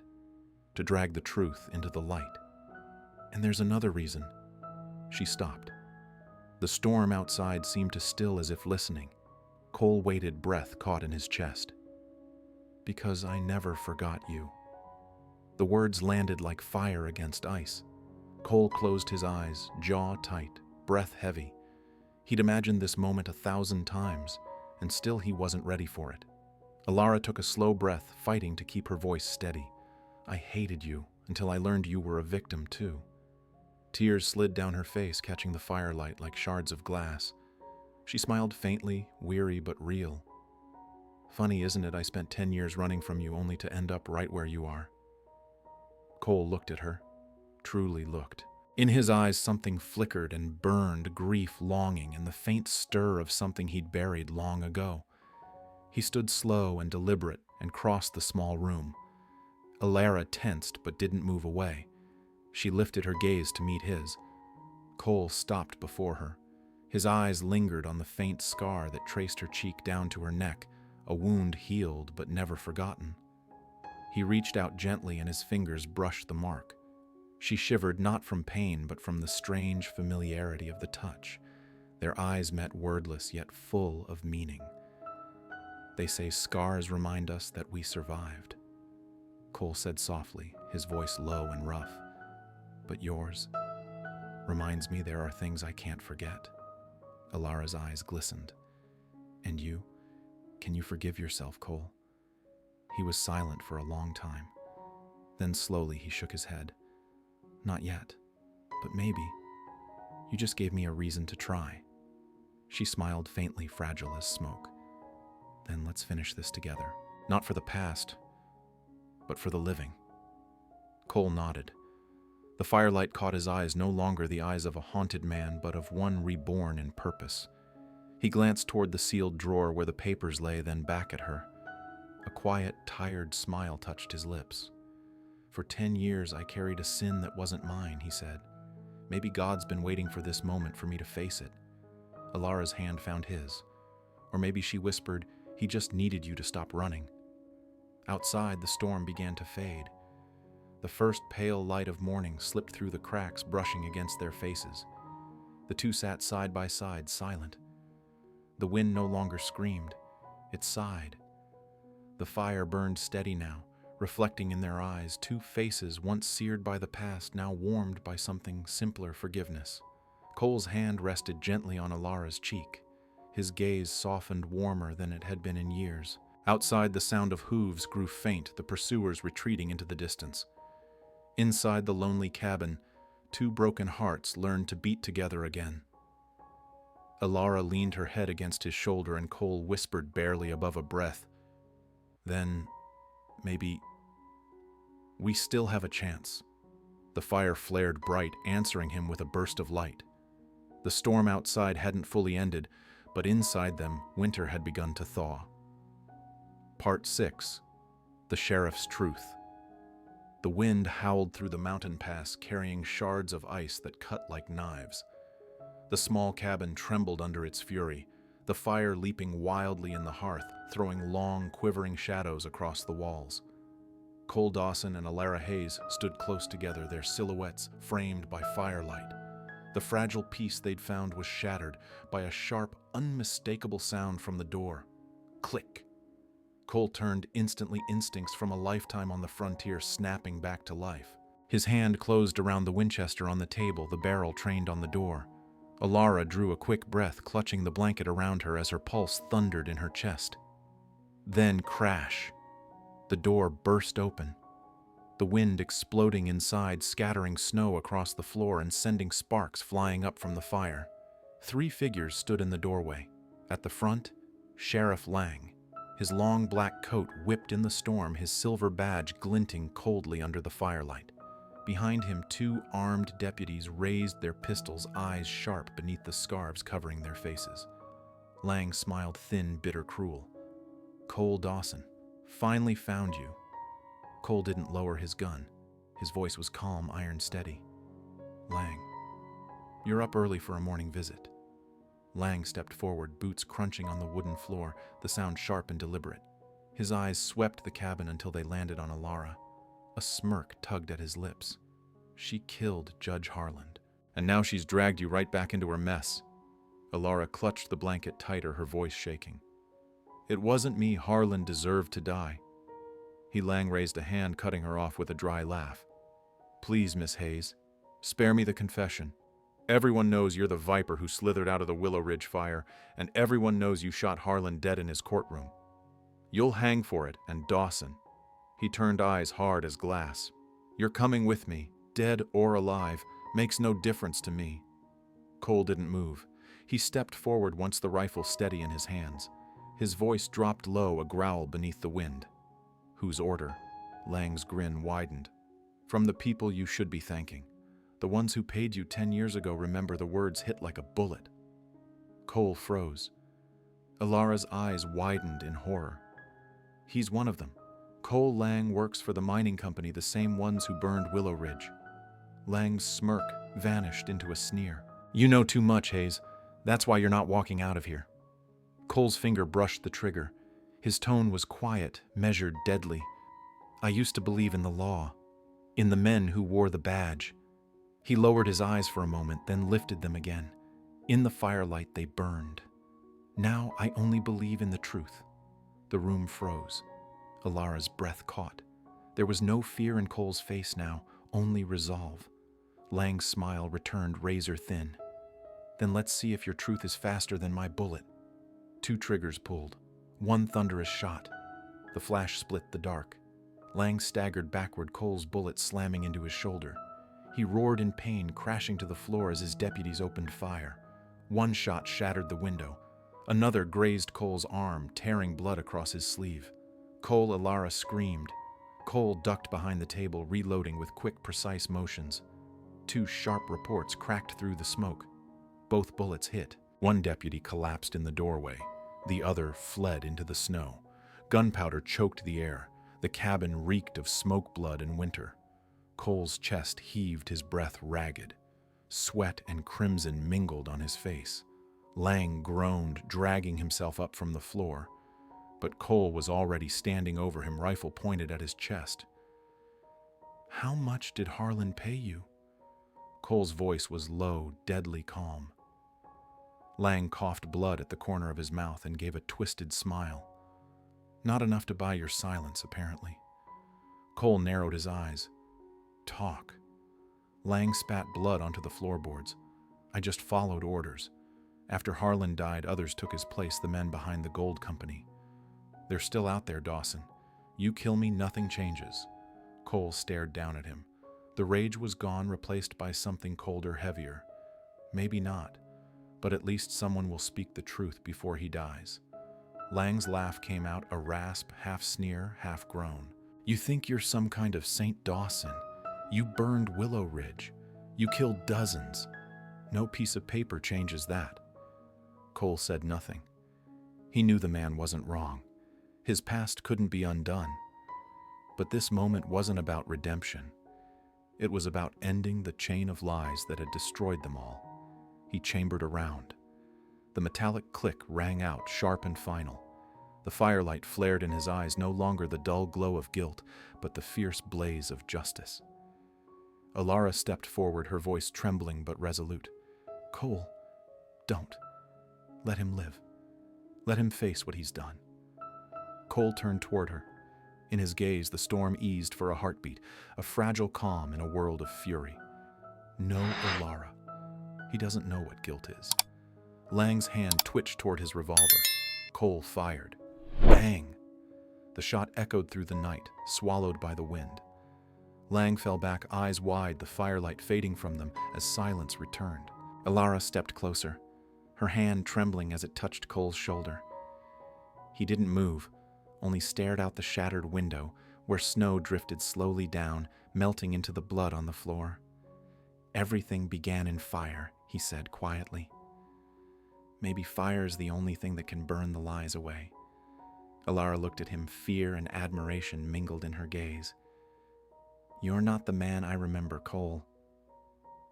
to drag the truth into the light. And there's another reason. She stopped. The storm outside seemed to still, as if listening. Cole waited, breath caught in his chest. Because I never forgot you. The words landed like fire against ice. Cole closed his eyes, jaw tight, breath heavy. He'd imagined this moment 1,000 times, and still he wasn't ready for it. Alara took a slow breath, fighting to keep her voice steady. I hated you until I learned you were a victim too. Tears slid down her face, catching the firelight like shards of glass. She smiled faintly, weary but real. Funny, isn't it? I spent 10 years running from you only to end up right where you are. Cole looked at her, truly looked. In his eyes something flickered and burned, grief, longing, and the faint stir of something he'd buried long ago. He stood slow and deliberate and crossed the small room. Alara tensed but didn't move away. She lifted her gaze to meet his. Cole stopped before her. His eyes lingered on the faint scar that traced her cheek down to her neck, a wound healed but never forgotten. He reached out gently and his fingers brushed the mark. She shivered, not from pain but from the strange familiarity of the touch. Their eyes met, wordless yet full of meaning. They say scars remind us that we survived. Cole said softly, his voice low and rough. But yours reminds me there are things I can't forget. Alara's eyes glistened. And you? Can you forgive yourself, Cole? He was silent for a long time. Then slowly he shook his head. Not yet, but maybe. You just gave me a reason to try. She smiled faintly, fragile as smoke. Then let's finish this together. Not for the past, but for the living. Cole nodded. The firelight caught his eyes, no longer the eyes of a haunted man, but of one reborn in purpose. He glanced toward the sealed drawer where the papers lay, then back at her. A quiet, tired smile touched his lips. For 10 years I carried a sin that wasn't mine, he said. Maybe God's been waiting for this moment for me to face it. Alara's hand found his. Or maybe she whispered, he just needed you to stop running. Outside, the storm began to fade. The first pale light of morning slipped through the cracks, brushing against their faces. The two sat side by side, silent. The wind no longer screamed. It sighed. The fire burned steady now, reflecting in their eyes, two faces once seared by the past, now warmed by something simpler, forgiveness. Cole's hand rested gently on Alara's cheek. His gaze softened, warmer than it had been in years. Outside, the sound of hooves grew faint, the pursuers retreating into the distance. Inside the lonely cabin, two broken hearts learned to beat together again. Alara leaned her head against his shoulder and Cole whispered barely above a breath. Then, maybe, we still have a chance. The fire flared bright, answering him with a burst of light. The storm outside hadn't fully ended, but inside them, winter had begun to thaw. Part 6. The Sheriff's Truth. The wind howled through the mountain pass, carrying shards of ice that cut like knives. The small cabin trembled under its fury, the fire leaping wildly in the hearth, throwing long, quivering shadows across the walls. Cole Dawson and Alara Hayes stood close together, their silhouettes framed by firelight. The fragile peace they'd found was shattered by a sharp, unmistakable sound from the door. Click. Cole turned instantly, instincts from a lifetime on the frontier snapping back to life. His hand closed around the Winchester on the table, the barrel trained on the door. Alara drew a quick breath, clutching the blanket around her as her pulse thundered in her chest. Then crash. The door burst open. the wind exploding inside, scattering snow across the floor and sending sparks flying up from the fire. 3 figures stood in the doorway. At the front, Sheriff Lang, his long black coat whipped in the storm, his silver badge glinting coldly under the firelight. Behind him, 2 armed deputies raised their pistols, eyes sharp beneath the scarves covering their faces. Lang smiled thin, bitter, cruel. "Cole Dawson, finally found you." Cole didn't lower his gun. His voice was calm, iron steady. "Lang, you're up early for a morning visit." Lang stepped forward, boots crunching on the wooden floor, the sound sharp and deliberate. His eyes swept the cabin until they landed on Alara. A smirk tugged at his lips. "She killed Judge Harland, and now she's dragged you right back into her mess." Alara clutched the blanket tighter, her voice shaking. "It wasn't me. Harland deserved to die." Lang raised a hand, cutting her off with a dry laugh. "Please, Miss Hayes, spare me the confession. Everyone knows you're the viper who slithered out of the Willow Ridge fire, and everyone knows you shot Harland dead in his courtroom. You'll hang for it, and Dawson." He turned eyes hard as glass. "You're coming with me, dead or alive, makes no difference to me." Cole didn't move. He stepped forward, once the rifle steady in his hands. His voice dropped low, a growl beneath the wind. "Whose order?" Lang's grin widened. "From the people you should be thanking. The ones who paid you 10 years ago." Remember, the words hit like a bullet. Cole froze. Alara's eyes widened in horror. "He's one of them. Cole Lang works for the mining company, the same ones who burned Willow Ridge." Lang's smirk vanished into a sneer. "You know too much, Hayes. That's why you're not walking out of here." Cole's finger brushed the trigger. His tone was quiet, measured, deadly. "I used to believe in the law, in the men who wore the badge." He lowered his eyes for a moment, then lifted them again. In the firelight, they burned. "Now I only believe in the truth." The room froze. Alara's breath caught. There was no fear in Cole's face now, only resolve. Lang's smile returned razor thin. "Then let's see if your truth is faster than my bullet." 2 triggers pulled. 1 thunderous shot. The flash split the dark. Lang staggered backward, Cole's bullet slamming into his shoulder. He roared in pain, crashing to the floor as his deputies opened fire. 1 shot shattered the window. Another grazed Cole's arm, tearing blood across his sleeve. Alara screamed. Cole ducked behind the table, reloading with quick, precise motions. 2 sharp reports cracked through the smoke. Both bullets hit. 1 deputy collapsed in the doorway. The other fled into the snow. Gunpowder choked the air. The cabin reeked of smoke, blood, and winter. Cole's chest heaved, his breath ragged. Sweat and crimson mingled on his face. Lang groaned, dragging himself up from the floor. But Cole was already standing over him, rifle pointed at his chest. "How much did Harland pay you?" Cole's voice was low, deadly calm. Lang coughed blood at the corner of his mouth and gave a twisted smile. "Not enough to buy your silence, apparently." Cole narrowed his eyes. "Talk." Lang spat blood onto the floorboards. "I just followed orders. After Harland died, others took his place, the men behind the gold company. They're still out there, Dawson. You kill me, nothing changes." Cole stared down at him. The rage was gone, replaced by something colder, heavier. "Maybe not, but at least someone will speak the truth before he dies." Lang's laugh came out, a rasp, half sneer, half groan. "You think you're some kind of Saint Dawson. You burned Willow Ridge. You killed dozens. No piece of paper changes that." Cole said nothing. He knew the man wasn't wrong. His past couldn't be undone. But this moment wasn't about redemption. It was about ending the chain of lies that had destroyed them all. He chambered around. The metallic click rang out, sharp and final. The firelight flared in his eyes, no longer the dull glow of guilt, but the fierce blaze of justice. Alara stepped forward, her voice trembling but resolute. "Cole, don't. Let him live. Let him face what he's done." Cole turned toward her. In his gaze, the storm eased for a heartbeat, a fragile calm in a world of fury. "No, Alara. He doesn't know what guilt is." Lang's hand twitched toward his revolver. Cole fired. Bang! The shot echoed through the night, swallowed by the wind. Lang fell back, eyes wide, the firelight fading from them as silence returned. Alara stepped closer, her hand trembling as it touched Cole's shoulder. He didn't move, only stared out the shattered window where snow drifted slowly down, melting into the blood on the floor. "Everything began in fire," he said quietly. "Maybe fire's the only thing that can burn the lies away." Alara looked at him, fear and admiration mingled in her gaze. "You're not the man I remember, Cole."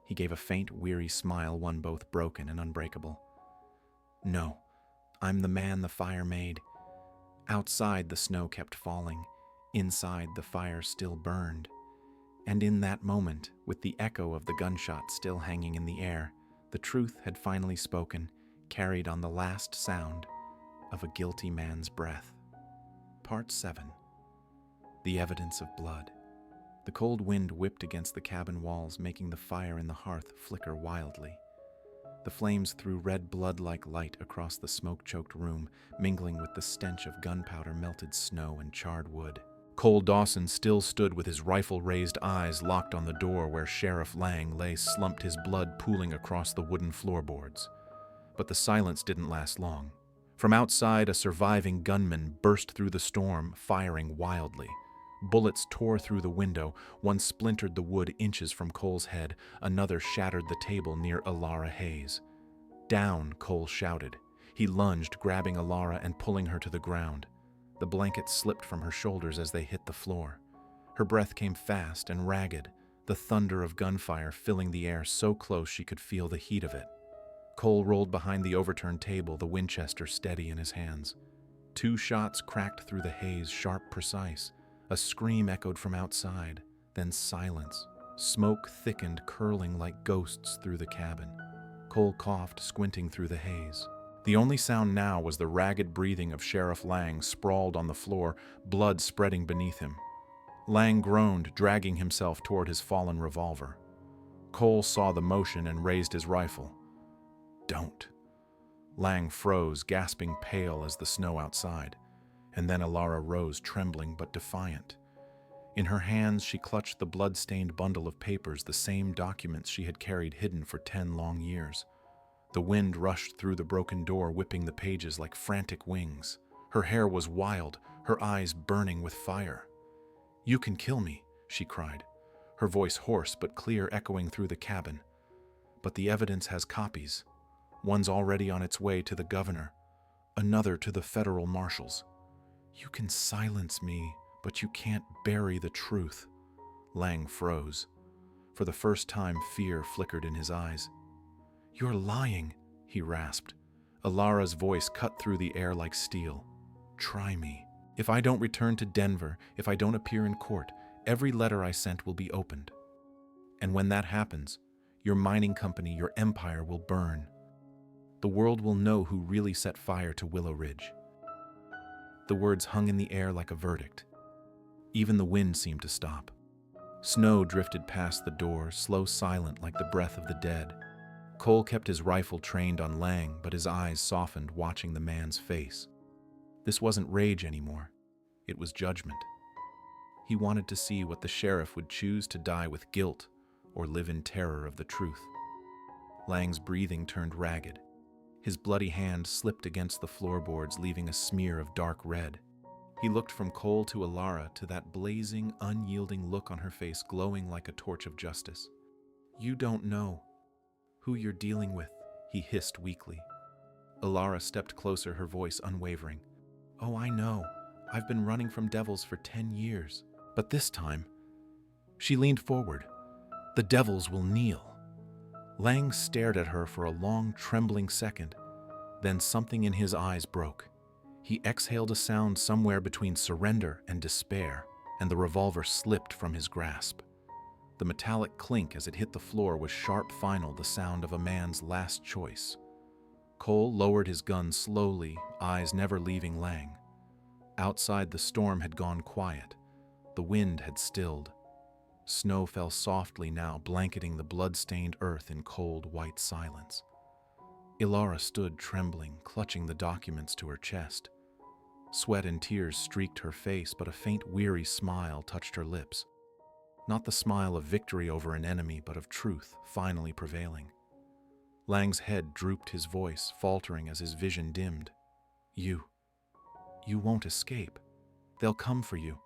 He gave a faint, weary smile, one both broken and unbreakable. "No, I'm the man the fire made." Outside, the snow kept falling. Inside, the fire still burned. And in that moment, with the echo of the gunshot still hanging in the air, the truth had finally spoken, carried on the last sound of a guilty man's breath. Part 7. The Evidence of Blood. The cold wind whipped against the cabin walls, making the fire in the hearth flicker wildly. The flames threw red blood-like light across the smoke-choked room, mingling with the stench of gunpowder, melted snow, and charred wood. Cole Dawson still stood with his rifle-raised eyes locked on the door where Sheriff Lang lay slumped, his blood pooling across the wooden floorboards. But the silence didn't last long. From outside, a surviving gunman burst through the storm, firing wildly. Bullets tore through the window. One splintered the wood inches from Cole's head. Another shattered the table near Alara Hayes. "Down," Cole shouted. He lunged, grabbing Alara and pulling her to the ground. The blanket slipped from her shoulders as they hit the floor. Her breath came fast and ragged, the thunder of gunfire filling the air so close she could feel the heat of it. Cole rolled behind the overturned table, the Winchester steady in his hands. 2 shots cracked through the haze, sharp, precise. A scream echoed from outside, then silence. Smoke thickened, curling like ghosts through the cabin. Cole coughed, squinting through the haze. The only sound now was the ragged breathing of Sheriff Lang, sprawled on the floor, blood spreading beneath him. Lang groaned, dragging himself toward his fallen revolver. Cole saw the motion and raised his rifle. "Don't." Lang froze, gasping, pale as the snow outside. And then Alara rose, trembling but defiant. In her hands, she clutched the blood-stained bundle of papers, the same documents she had carried hidden for 10 long years. The wind rushed through the broken door, whipping the pages like frantic wings. Her hair was wild, her eyes burning with fire. "You can kill me," she cried, her voice hoarse but clear, echoing through the cabin. "But the evidence has copies. One's already on its way to the governor, another to the federal marshals. You can silence me, but you can't bury the truth." Lang froze. For the first time, fear flickered in his eyes. "You're lying," he rasped. Alara's voice cut through the air like steel. "Try me. If I don't return to Denver, if I don't appear in court, every letter I sent will be opened. And when that happens, your mining company, your empire will burn. The world will know who really set fire to Willow Ridge." The words hung in the air like a verdict. Even the wind seemed to stop. Snow drifted past the door, slow, silent, like the breath of the dead. Cole kept his rifle trained on Lang, but his eyes softened, watching the man's face. This wasn't rage anymore. It was judgment. He wanted to see what the sheriff would choose, to die with guilt or live in terror of the truth. Lang's breathing turned ragged. His bloody hand slipped against the floorboards, leaving a smear of dark red. He looked from Cole to Alara, to that blazing, unyielding look on her face, glowing like a torch of justice. "You don't know who you're dealing with," he hissed weakly. Alara stepped closer, her voice unwavering. "Oh, I know. I've been running from devils for 10 years. But this time..." She leaned forward. "The devils will kneel." Lang stared at her for a long, trembling second. Then something in his eyes broke. He exhaled a sound somewhere between surrender and despair, and the revolver slipped from his grasp. The metallic clink as it hit the floor was sharp, final, the sound of a man's last choice. Cole lowered his gun slowly, eyes never leaving Lang. Outside, the storm had gone quiet. The wind had stilled. Snow fell softly now, blanketing the blood-stained earth in cold, white silence. Alara stood trembling, clutching the documents to her chest. Sweat and tears streaked her face, but a faint, weary smile touched her lips. not the smile of victory over an enemy, but of truth finally prevailing. Lang's head drooped, his voice faltering as his vision dimmed. You won't escape. They'll come for you.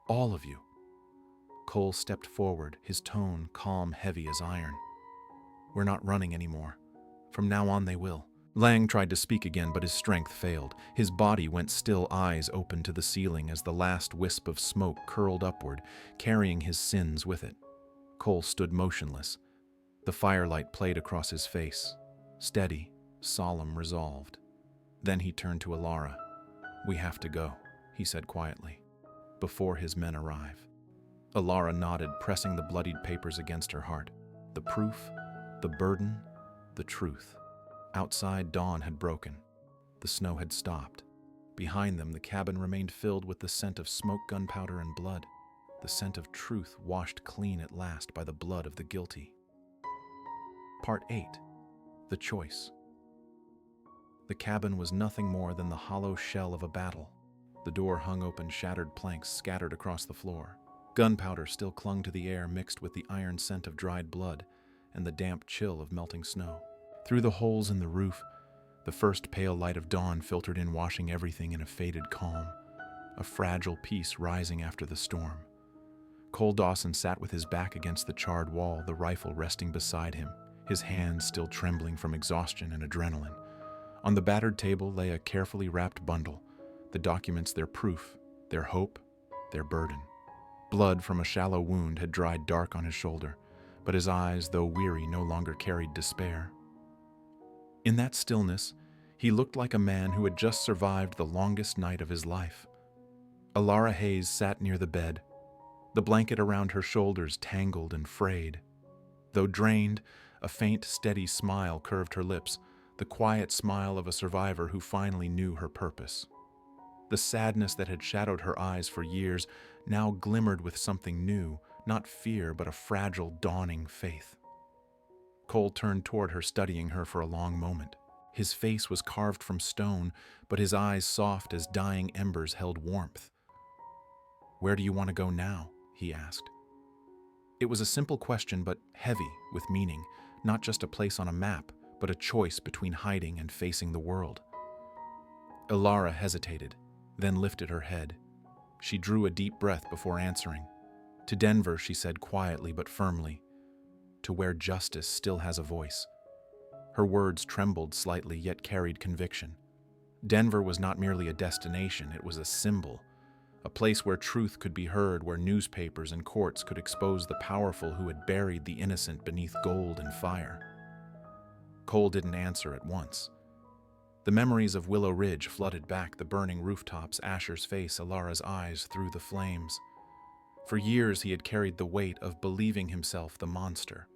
All of you. Cole stepped forward, his tone calm, heavy as iron. We're not running anymore. From now on they will. Lang tried to speak again, but his strength failed. His body went still, eyes open to the ceiling as the last wisp of smoke curled upward, carrying his sins with it. Cole stood motionless. The firelight played across his face, steady, solemn, resolved. Then he turned to Alara. We have to go, he said quietly, before his men arrive. Alara nodded, pressing the bloodied papers against her heart. The proof, the burden, the truth. Outside, dawn had broken. The snow had stopped. Behind them, the cabin remained filled with the scent of smoke, gunpowder, and blood. The scent of truth washed clean at last by the blood of the guilty. Part 8. The Choice. The cabin was nothing more than the hollow shell of a battle. The door hung open, shattered planks scattered across the floor. Gunpowder still clung to the air, mixed with the iron scent of dried blood and the damp chill of melting snow. Through the holes in the roof, the first pale light of dawn filtered in, washing everything in a faded calm, a fragile peace rising after the storm. Cole Dawson sat with his back against the charred wall, the rifle resting beside him, his hands still trembling from exhaustion and adrenaline. On the battered table lay a carefully wrapped bundle, the documents, their proof, their hope, their burden. Blood from a shallow wound had dried dark on his shoulder, but his eyes, though weary, no longer carried despair. In that stillness, he looked like a man who had just survived the longest night of his life. Alara Hayes sat near the bed, the blanket around her shoulders tangled and frayed. Though drained, a faint, steady smile curved her lips, the quiet smile of a survivor who finally knew her purpose. The sadness that had shadowed her eyes for years now glimmered with something new, not fear, but a fragile, dawning faith. Cole turned toward her, studying her for a long moment. His face was carved from stone, but his eyes, soft as dying embers, held warmth. "Where do you want to go now?" he asked. It was a simple question, but heavy with meaning, not just a place on a map, but a choice between hiding and facing the world. Alara hesitated, then lifted her head. She drew a deep breath before answering. "To Denver," she said quietly but firmly. "To where justice still has a voice." Her words trembled slightly, yet carried conviction. Denver was not merely a destination, it was a symbol. A place where truth could be heard, where newspapers and courts could expose the powerful who had buried the innocent beneath gold and fire. Cole didn't answer at once. The memories of Willow Ridge flooded back, the burning rooftops, Asher's face, Alara's eyes through the flames. For years he had carried the weight of believing himself the monster.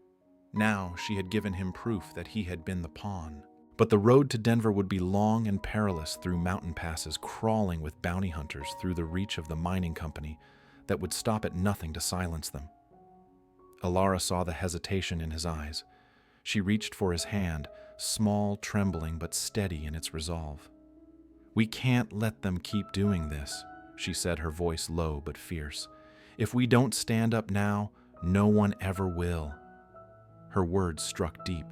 Now she had given him proof that he had been the pawn. But the road to Denver would be long and perilous, through mountain passes, crawling with bounty hunters, through the reach of the mining company that would stop at nothing to silence them. Alara saw the hesitation in his eyes. She reached for his hand, small, trembling, but steady in its resolve. "We can't let them keep doing this," she said, her voice low but fierce. "If we don't stand up now, no one ever will." Her words struck deep.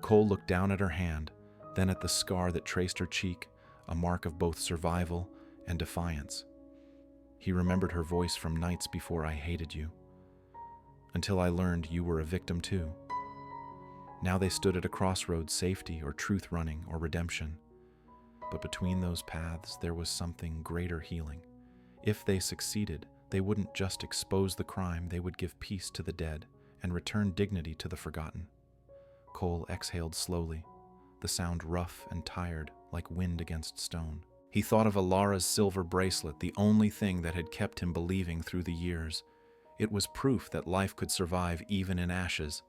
Cole looked down at her hand, then at the scar that traced her cheek, a mark of both survival and defiance. He remembered her voice from nights before I hated you, until I learned you were a victim too. Now they stood at a crossroads, safety or truth running or redemption. But between those paths there was something greater, healing. If they succeeded, they wouldn't just expose the crime, they would give peace to the dead and return dignity to the forgotten. Cole exhaled slowly, the sound rough and tired, like wind against stone. He thought of Alara's silver bracelet, the only thing that had kept him believing through the years. It was proof that life could survive even in ashes.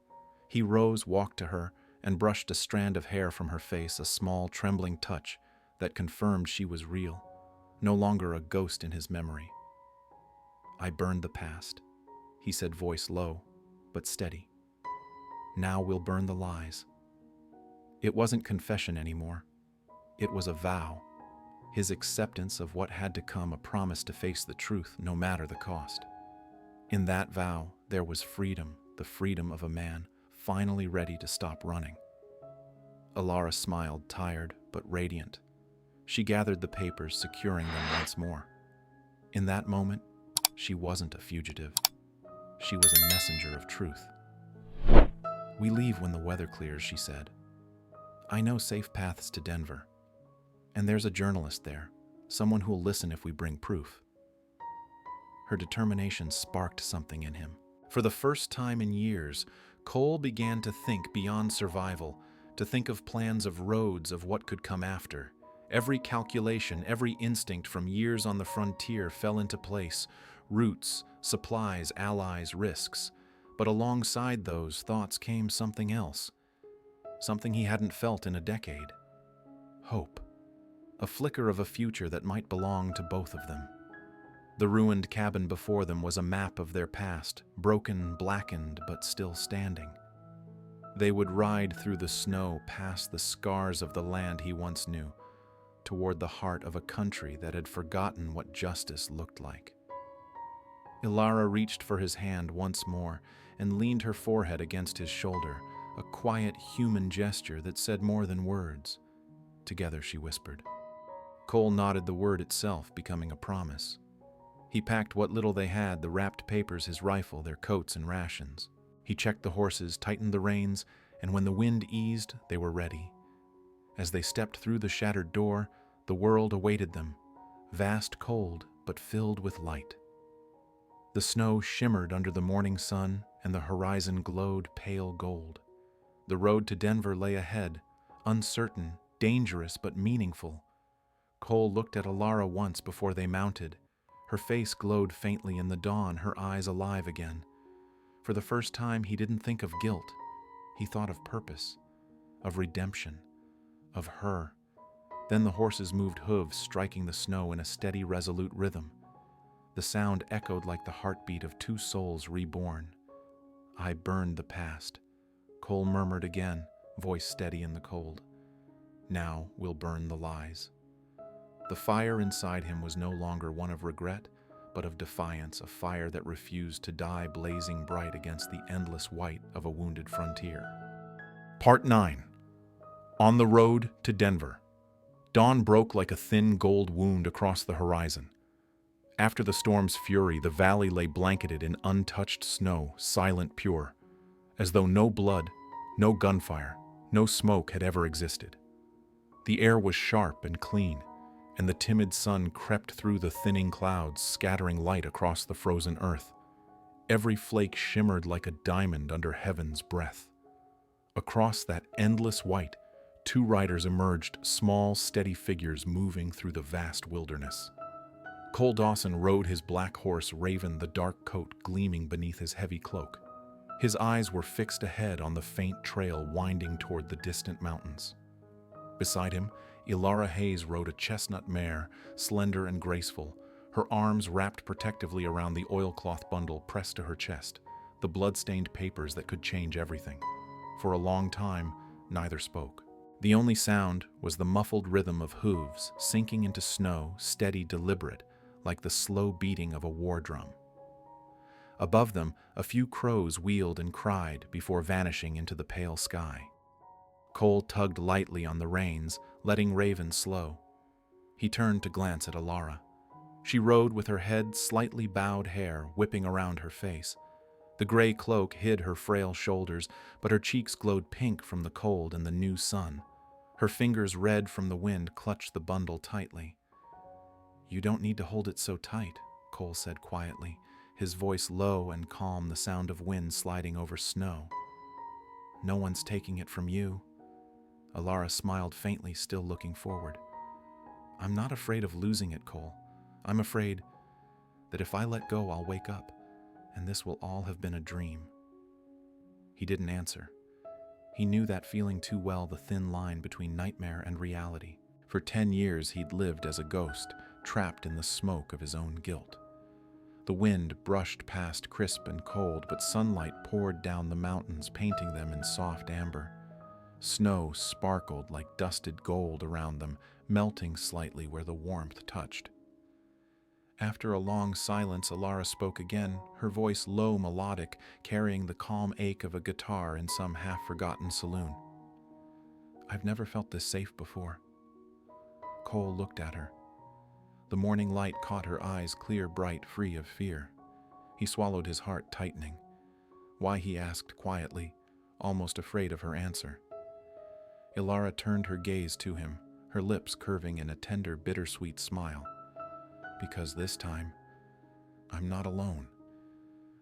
He rose, walked to her, and brushed a strand of hair from her face, a small, trembling touch that confirmed she was real, no longer a ghost in his memory. "I burned the past," he said, voice low but steady. "Now we'll burn the lies." It wasn't confession anymore. It was a vow, his acceptance of what had to come, a promise to face the truth no matter the cost. In that vow, there was freedom, the freedom of a man finally ready to stop running. Alara smiled, tired but radiant. She gathered the papers, securing them once more. In that moment, she wasn't a fugitive. She was a messenger of truth. "We leave when the weather clears," she said. "I know safe paths to Denver. And there's a journalist there, someone who'll listen if we bring proof." Her determination sparked something in him. For the first time in years, Cole began to think beyond survival, to think of plans of roads, of what could come after. Every calculation, every instinct from years on the frontier fell into place. Routes, supplies, allies, risks. But alongside those thoughts came something else. Something he hadn't felt in a decade. Hope. A flicker of a future that might belong to both of them. The ruined cabin before them was a map of their past, broken, blackened, but still standing. They would ride through the snow past the scars of the land he once knew, toward the heart of a country that had forgotten what justice looked like. Alara reached for his hand once more and leaned her forehead against his shoulder, a quiet human gesture that said more than words. "Together," she whispered. Cole nodded, the word itself becoming a promise. He packed what little they had, the wrapped papers, his rifle, their coats and rations. He checked the horses, tightened the reins, and when the wind eased, they were ready. As they stepped through the shattered door, the world awaited them, vast, cold, but filled with light. The snow shimmered under the morning sun, and the horizon glowed pale gold. The road to Denver lay ahead, uncertain, dangerous, but meaningful. Cole looked at Alara once before they mounted. Her face glowed faintly in the dawn, her eyes alive again. For the first time, he didn't think of guilt. He thought of purpose, of redemption, of her. Then the horses moved, hooves striking the snow in a steady, resolute rhythm. The sound echoed like the heartbeat of two souls reborn. "I burned the past," Cole murmured again, voice steady in the cold. "Now we'll burn the lies." The fire inside him was no longer one of regret, but of defiance, a fire that refused to die, blazing bright against the endless white of a wounded frontier. Part 9. On the road to Denver. Dawn broke like a thin gold wound across the horizon. After the storm's fury, the valley lay blanketed in untouched snow, silent, pure, as though no blood, no gunfire, no smoke had ever existed. The air was sharp and clean, and the timid sun crept through the thinning clouds, scattering light across the frozen earth. Every flake shimmered like a diamond under heaven's breath. Across that endless white, two riders emerged, small, steady figures moving through the vast wilderness. Cole Dawson rode his black horse Raven, the dark coat gleaming beneath his heavy cloak. His eyes were fixed ahead on the faint trail winding toward the distant mountains. Beside him, Alara Hayes rode a chestnut mare, slender and graceful, her arms wrapped protectively around the oilcloth bundle pressed to her chest, the blood-stained papers that could change everything. For a long time, neither spoke. The only sound was the muffled rhythm of hooves sinking into snow, steady, deliberate, like the slow beating of a war drum. Above them, a few crows wheeled and cried before vanishing into the pale sky. Cole tugged lightly on the reins, letting Raven slow. He turned to glance at Alara. She rode with her head slightly bowed, hair whipping around her face. The gray cloak hid her frail shoulders, but her cheeks glowed pink from the cold and the new sun. Her fingers, red from the wind, clutched the bundle tightly. "You don't need to hold it so tight," Cole said quietly, his voice low and calm, the sound of wind sliding over snow. "No one's taking it from you." Alara smiled faintly, still looking forward. "I'm not afraid of losing it, Cole. I'm afraid that if I let go, I'll wake up, and this will all have been a dream." He didn't answer. He knew that feeling too well, the thin line between nightmare and reality. For 10 years he'd lived as a ghost, trapped in the smoke of his own guilt. The wind brushed past, crisp and cold, but sunlight poured down the mountains, painting them in soft amber. Snow sparkled like dusted gold around them, melting slightly where the warmth touched. After a long silence, Alara spoke again, her voice low, melodic, carrying the calm ache of a guitar in some half-forgotten saloon. "I've never felt this safe before." Cole looked at her. The morning light caught her eyes, clear, bright, free of fear. He swallowed, his heart tightening. Why, he asked quietly, almost afraid of her answer. Alara turned her gaze to him, her lips curving in a tender, bittersweet smile. "Because this time, I'm not alone."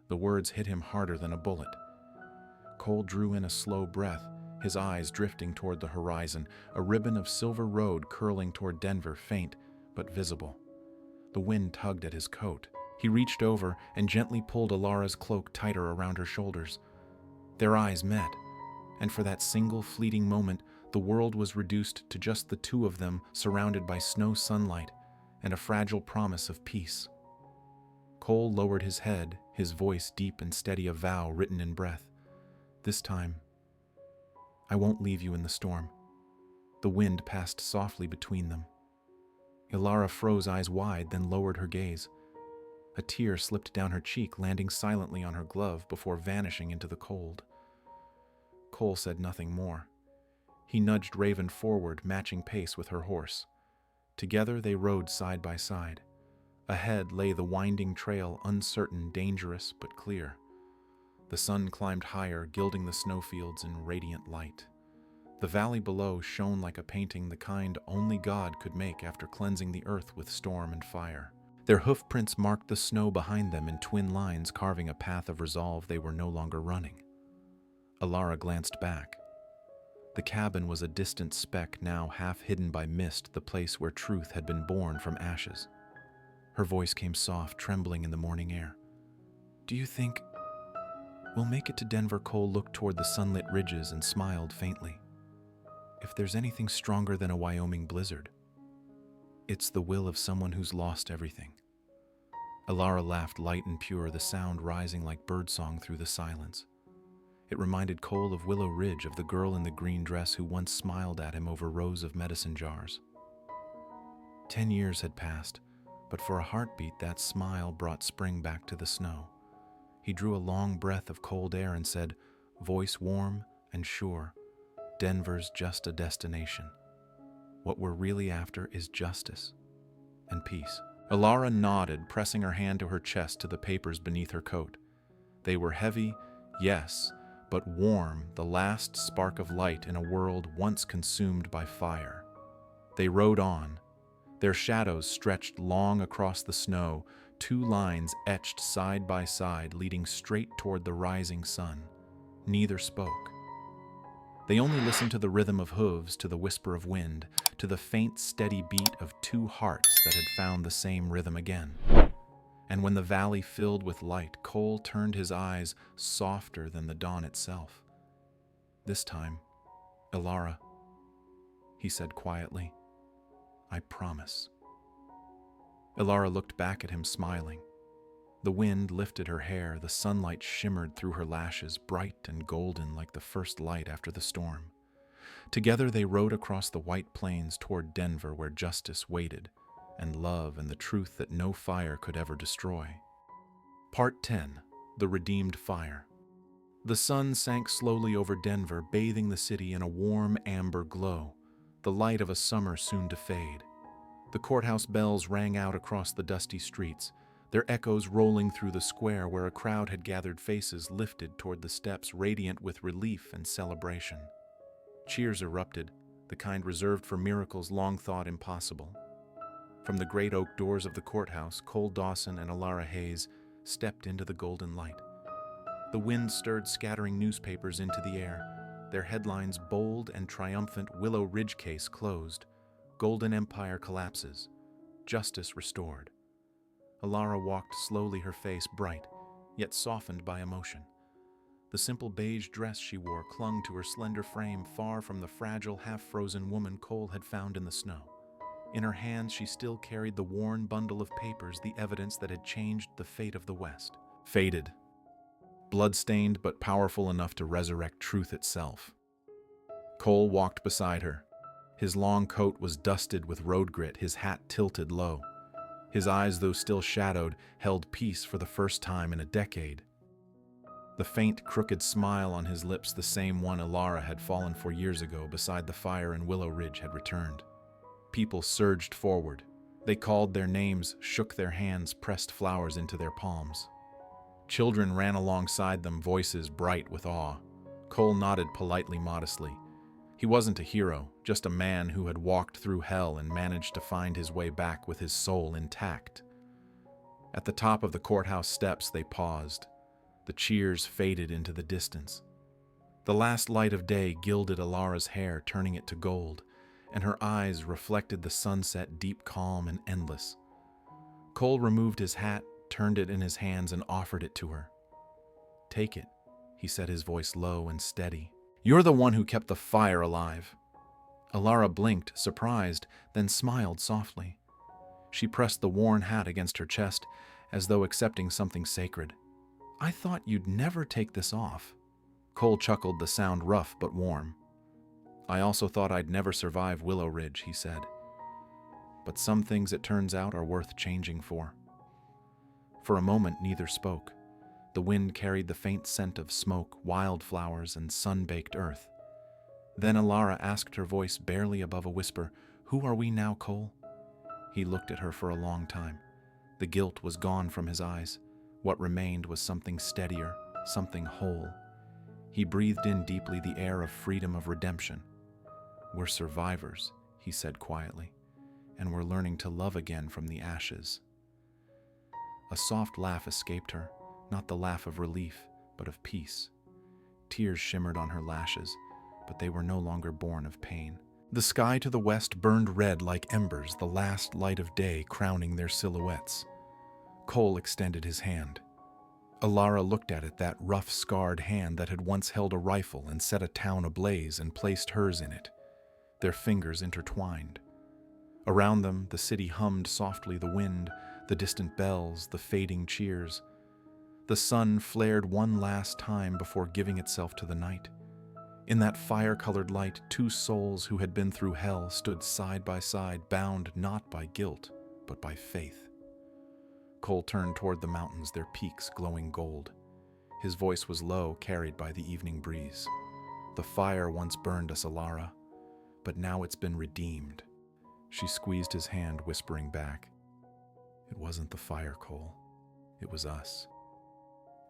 The words hit him harder than a bullet. Cole drew in a slow breath, his eyes drifting toward the horizon, a ribbon of silver road curling toward Denver, faint but visible. The wind tugged at his coat. He reached over and gently pulled Alara's cloak tighter around her shoulders. Their eyes met, and for that single fleeting moment, the world was reduced to just the two of them, surrounded by snow sunlight and a fragile promise of peace. Cole lowered his head, his voice deep and steady, a vow written in breath. "This time, I won't leave you in the storm." The wind passed softly between them. Alara froze, eyes wide, then lowered her gaze. A tear slipped down her cheek, landing silently on her glove before vanishing into the cold. Cole said nothing more. He nudged Raven forward, matching pace with her horse. Together they rode side by side. Ahead lay the winding trail, uncertain, dangerous, but clear. The sun climbed higher, gilding the snowfields in radiant light. The valley below shone like a painting, the kind only God could make after cleansing the earth with storm and fire. Their hoofprints marked the snow behind them in twin lines, carving a path of resolve they were no longer running. Alara glanced back. The cabin was a distant speck, now half hidden by mist, the place where truth had been born from ashes. Her voice came soft, trembling in the morning air. "Do you think we'll make it to Denver?" Cole looked toward the sunlit ridges and smiled faintly. "If there's anything stronger than a Wyoming blizzard, it's the will of someone who's lost everything." Alara laughed, light and pure, the sound rising like birdsong through the silence. It reminded Cole of Willow Ridge, of the girl in the green dress who once smiled at him over rows of medicine jars. 10 years had passed, but for a heartbeat that smile brought spring back to the snow. He drew a long breath of cold air and said, voice warm and sure, "Denver's just a destination. What we're really after is justice and peace." Alara nodded, pressing her hand to her chest, to the papers beneath her coat. They were heavy, yes, but warm, the last spark of light in a world once consumed by fire. They rode on. Their shadows stretched long across the snow, 2 lines etched side by side, leading straight toward the rising sun. Neither spoke. They only listened to the rhythm of hooves, to the whisper of wind, to the faint, steady beat of 2 hearts that had found the same rhythm again. And when the valley filled with light, Cole turned his eyes, softer than the dawn itself. "This time, Alara," he said quietly, "I promise." Alara looked back at him, smiling. The wind lifted her hair, the sunlight shimmered through her lashes, bright and golden like the first light after the storm. Together they rode across the white plains toward Denver, where justice waited, and love and the truth that no fire could ever destroy. Part 10. The Redeemed Fire. The sun sank slowly over Denver, bathing the city in a warm amber glow, the light of a summer soon to fade. The courthouse bells rang out across the dusty streets, their echoes rolling through the square where a crowd had gathered, faces lifted toward the steps, radiant with relief and celebration. Cheers erupted, the kind reserved for miracles long thought impossible. From the great oak doors of the courthouse, Cole Dawson and Alara Hayes stepped into the golden light. The wind stirred scattering newspapers into the air, their headlines bold and triumphant: Willow Ridge case closed, Golden Empire collapses, justice restored. Alara walked slowly, her face bright, yet softened by emotion. The simple beige dress she wore clung to her slender frame, far from the fragile, half-frozen woman Cole had found in the snow. In her hands she still carried the worn bundle of papers, the evidence that had changed the fate of the West. Faded, blood-stained but powerful enough to resurrect truth itself. Cole walked beside her. His long coat was dusted with road grit, his hat tilted low. His eyes, though still shadowed, held peace for the first time in a decade. The faint, crooked smile on his lips, the same one Ilara had fallen for years ago beside the fire in Willow Ridge, had returned. People surged forward. They called their names, shook their hands, pressed flowers into their palms. Children ran alongside them, voices bright with awe. Cole nodded politely, modestly. He wasn't a hero, just a man who had walked through hell and managed to find his way back with his soul intact. At the top of the courthouse steps, they paused. The cheers faded into the distance. The last light of day gilded Ilara's hair, turning it to gold, and her eyes reflected the sunset, deep, calm, and endless. Cole removed his hat, turned it in his hands, and offered it to her. "Take it," he said, his voice low and steady. "You're the one who kept the fire alive." Ilara blinked, surprised, then smiled softly. She pressed the worn hat against her chest, as though accepting something sacred. "I thought you'd never take this off." Cole chuckled, the sound rough but warm. "I also thought I'd never survive Willow Ridge," he said. "But some things, it turns out, are worth changing for." For a moment, neither spoke. The wind carried the faint scent of smoke, wildflowers, and sun-baked earth. Then Ilara asked, her voice barely above a whisper, "Who are we now, Cole?" He looked at her for a long time. The guilt was gone from his eyes. What remained was something steadier, something whole. He breathed in deeply the air of freedom, of redemption. "We're survivors," he said quietly, "and we're learning to love again from the ashes." A soft laugh escaped her, not the laugh of relief, but of peace. Tears shimmered on her lashes, but they were no longer born of pain. The sky to the west burned red like embers, the last light of day crowning their silhouettes. Cole extended his hand. Ilara looked at it, that rough, scarred hand that had once held a rifle and set a town ablaze, and placed hers in it. Their fingers intertwined. Around them, the city hummed softly, the wind, the distant bells, the fading cheers. The sun flared one last time before giving itself to the night. In that fire-colored light, two souls who had been through hell stood side by side, bound not by guilt, but by faith. Cole turned toward the mountains, their peaks glowing gold. His voice was low, carried by the evening breeze. "The fire once burned us, Ilara, but now it's been redeemed." She squeezed his hand, whispering back, "It wasn't the fire, Cole. It was us.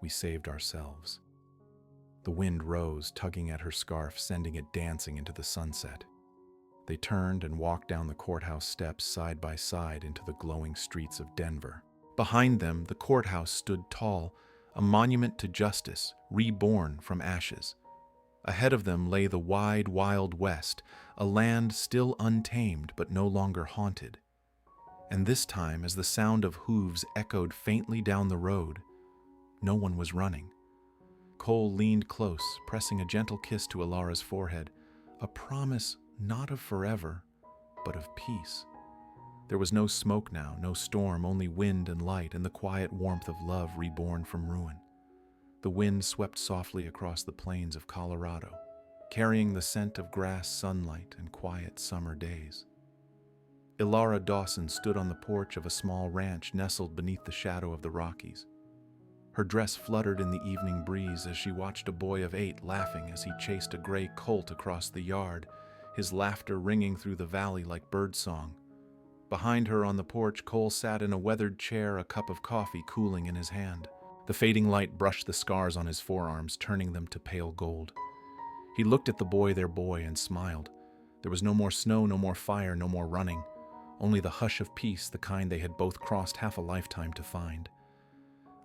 We saved ourselves." The wind rose, tugging at her scarf, sending it dancing into the sunset. They turned and walked down the courthouse steps side by side into the glowing streets of Denver. Behind them, the courthouse stood tall, a monument to justice, reborn from ashes. Ahead of them lay the wide, wild west, a land still untamed but no longer haunted. And this time, as the sound of hooves echoed faintly down the road, no one was running. Cole leaned close, pressing a gentle kiss to Ilara's forehead, a promise not of forever, but of peace. There was no smoke now, no storm, only wind and light and the quiet warmth of love reborn from ruin. The wind swept softly across the plains of Colorado, carrying the scent of grass, sunlight, and quiet summer days. Ilara Dawson stood on the porch of a small ranch nestled beneath the shadow of the Rockies. Her dress fluttered in the evening breeze as she watched a boy of 8 laughing as he chased a gray colt across the yard, his laughter ringing through the valley like birdsong. Behind her on the porch, Cole sat in a weathered chair, a cup of coffee cooling in his hand. The fading light brushed the scars on his forearms, turning them to pale gold. He looked at the boy, their boy, and smiled. There was no more snow, no more fire, no more running. Only the hush of peace, the kind they had both crossed half a lifetime to find.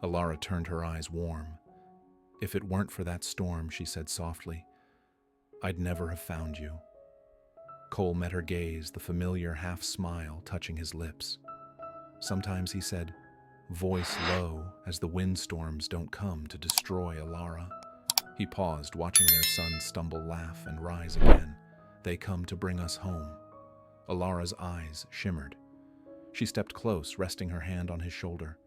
Ilara turned her eyes warm. "If it weren't for that storm," she said softly, "I'd never have found you." Cole met her gaze, the familiar half-smile touching his lips. "Sometimes," he said, voice low, as the windstorms don't come to destroy Ilara. He paused, watching their son stumble, laugh, and rise again. "They come to bring us home." Ilara's eyes shimmered. She stepped close, resting her hand on his shoulder.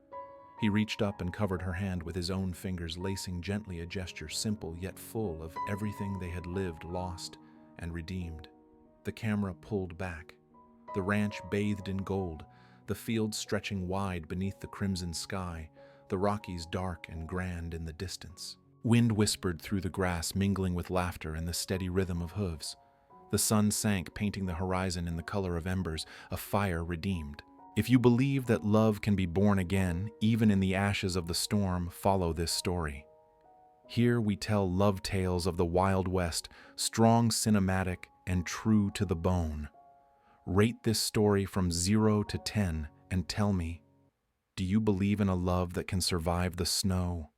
He reached up and covered her hand with his own fingers, lacing gently, a gesture simple yet full of everything they had lived, lost, and redeemed. The camera pulled back. The ranch bathed in gold, the fields stretching wide beneath the crimson sky, the Rockies dark and grand in the distance. Wind whispered through the grass, mingling with laughter and the steady rhythm of hooves. The sun sank, painting the horizon in the color of embers, a fire redeemed. If you believe that love can be born again, even in the ashes of the storm, follow this story. Here we tell love tales of the Wild West, strong, cinematic, and true to the bone. Rate this story from 0 to 10 and tell me, do you believe in a love that can survive the snow,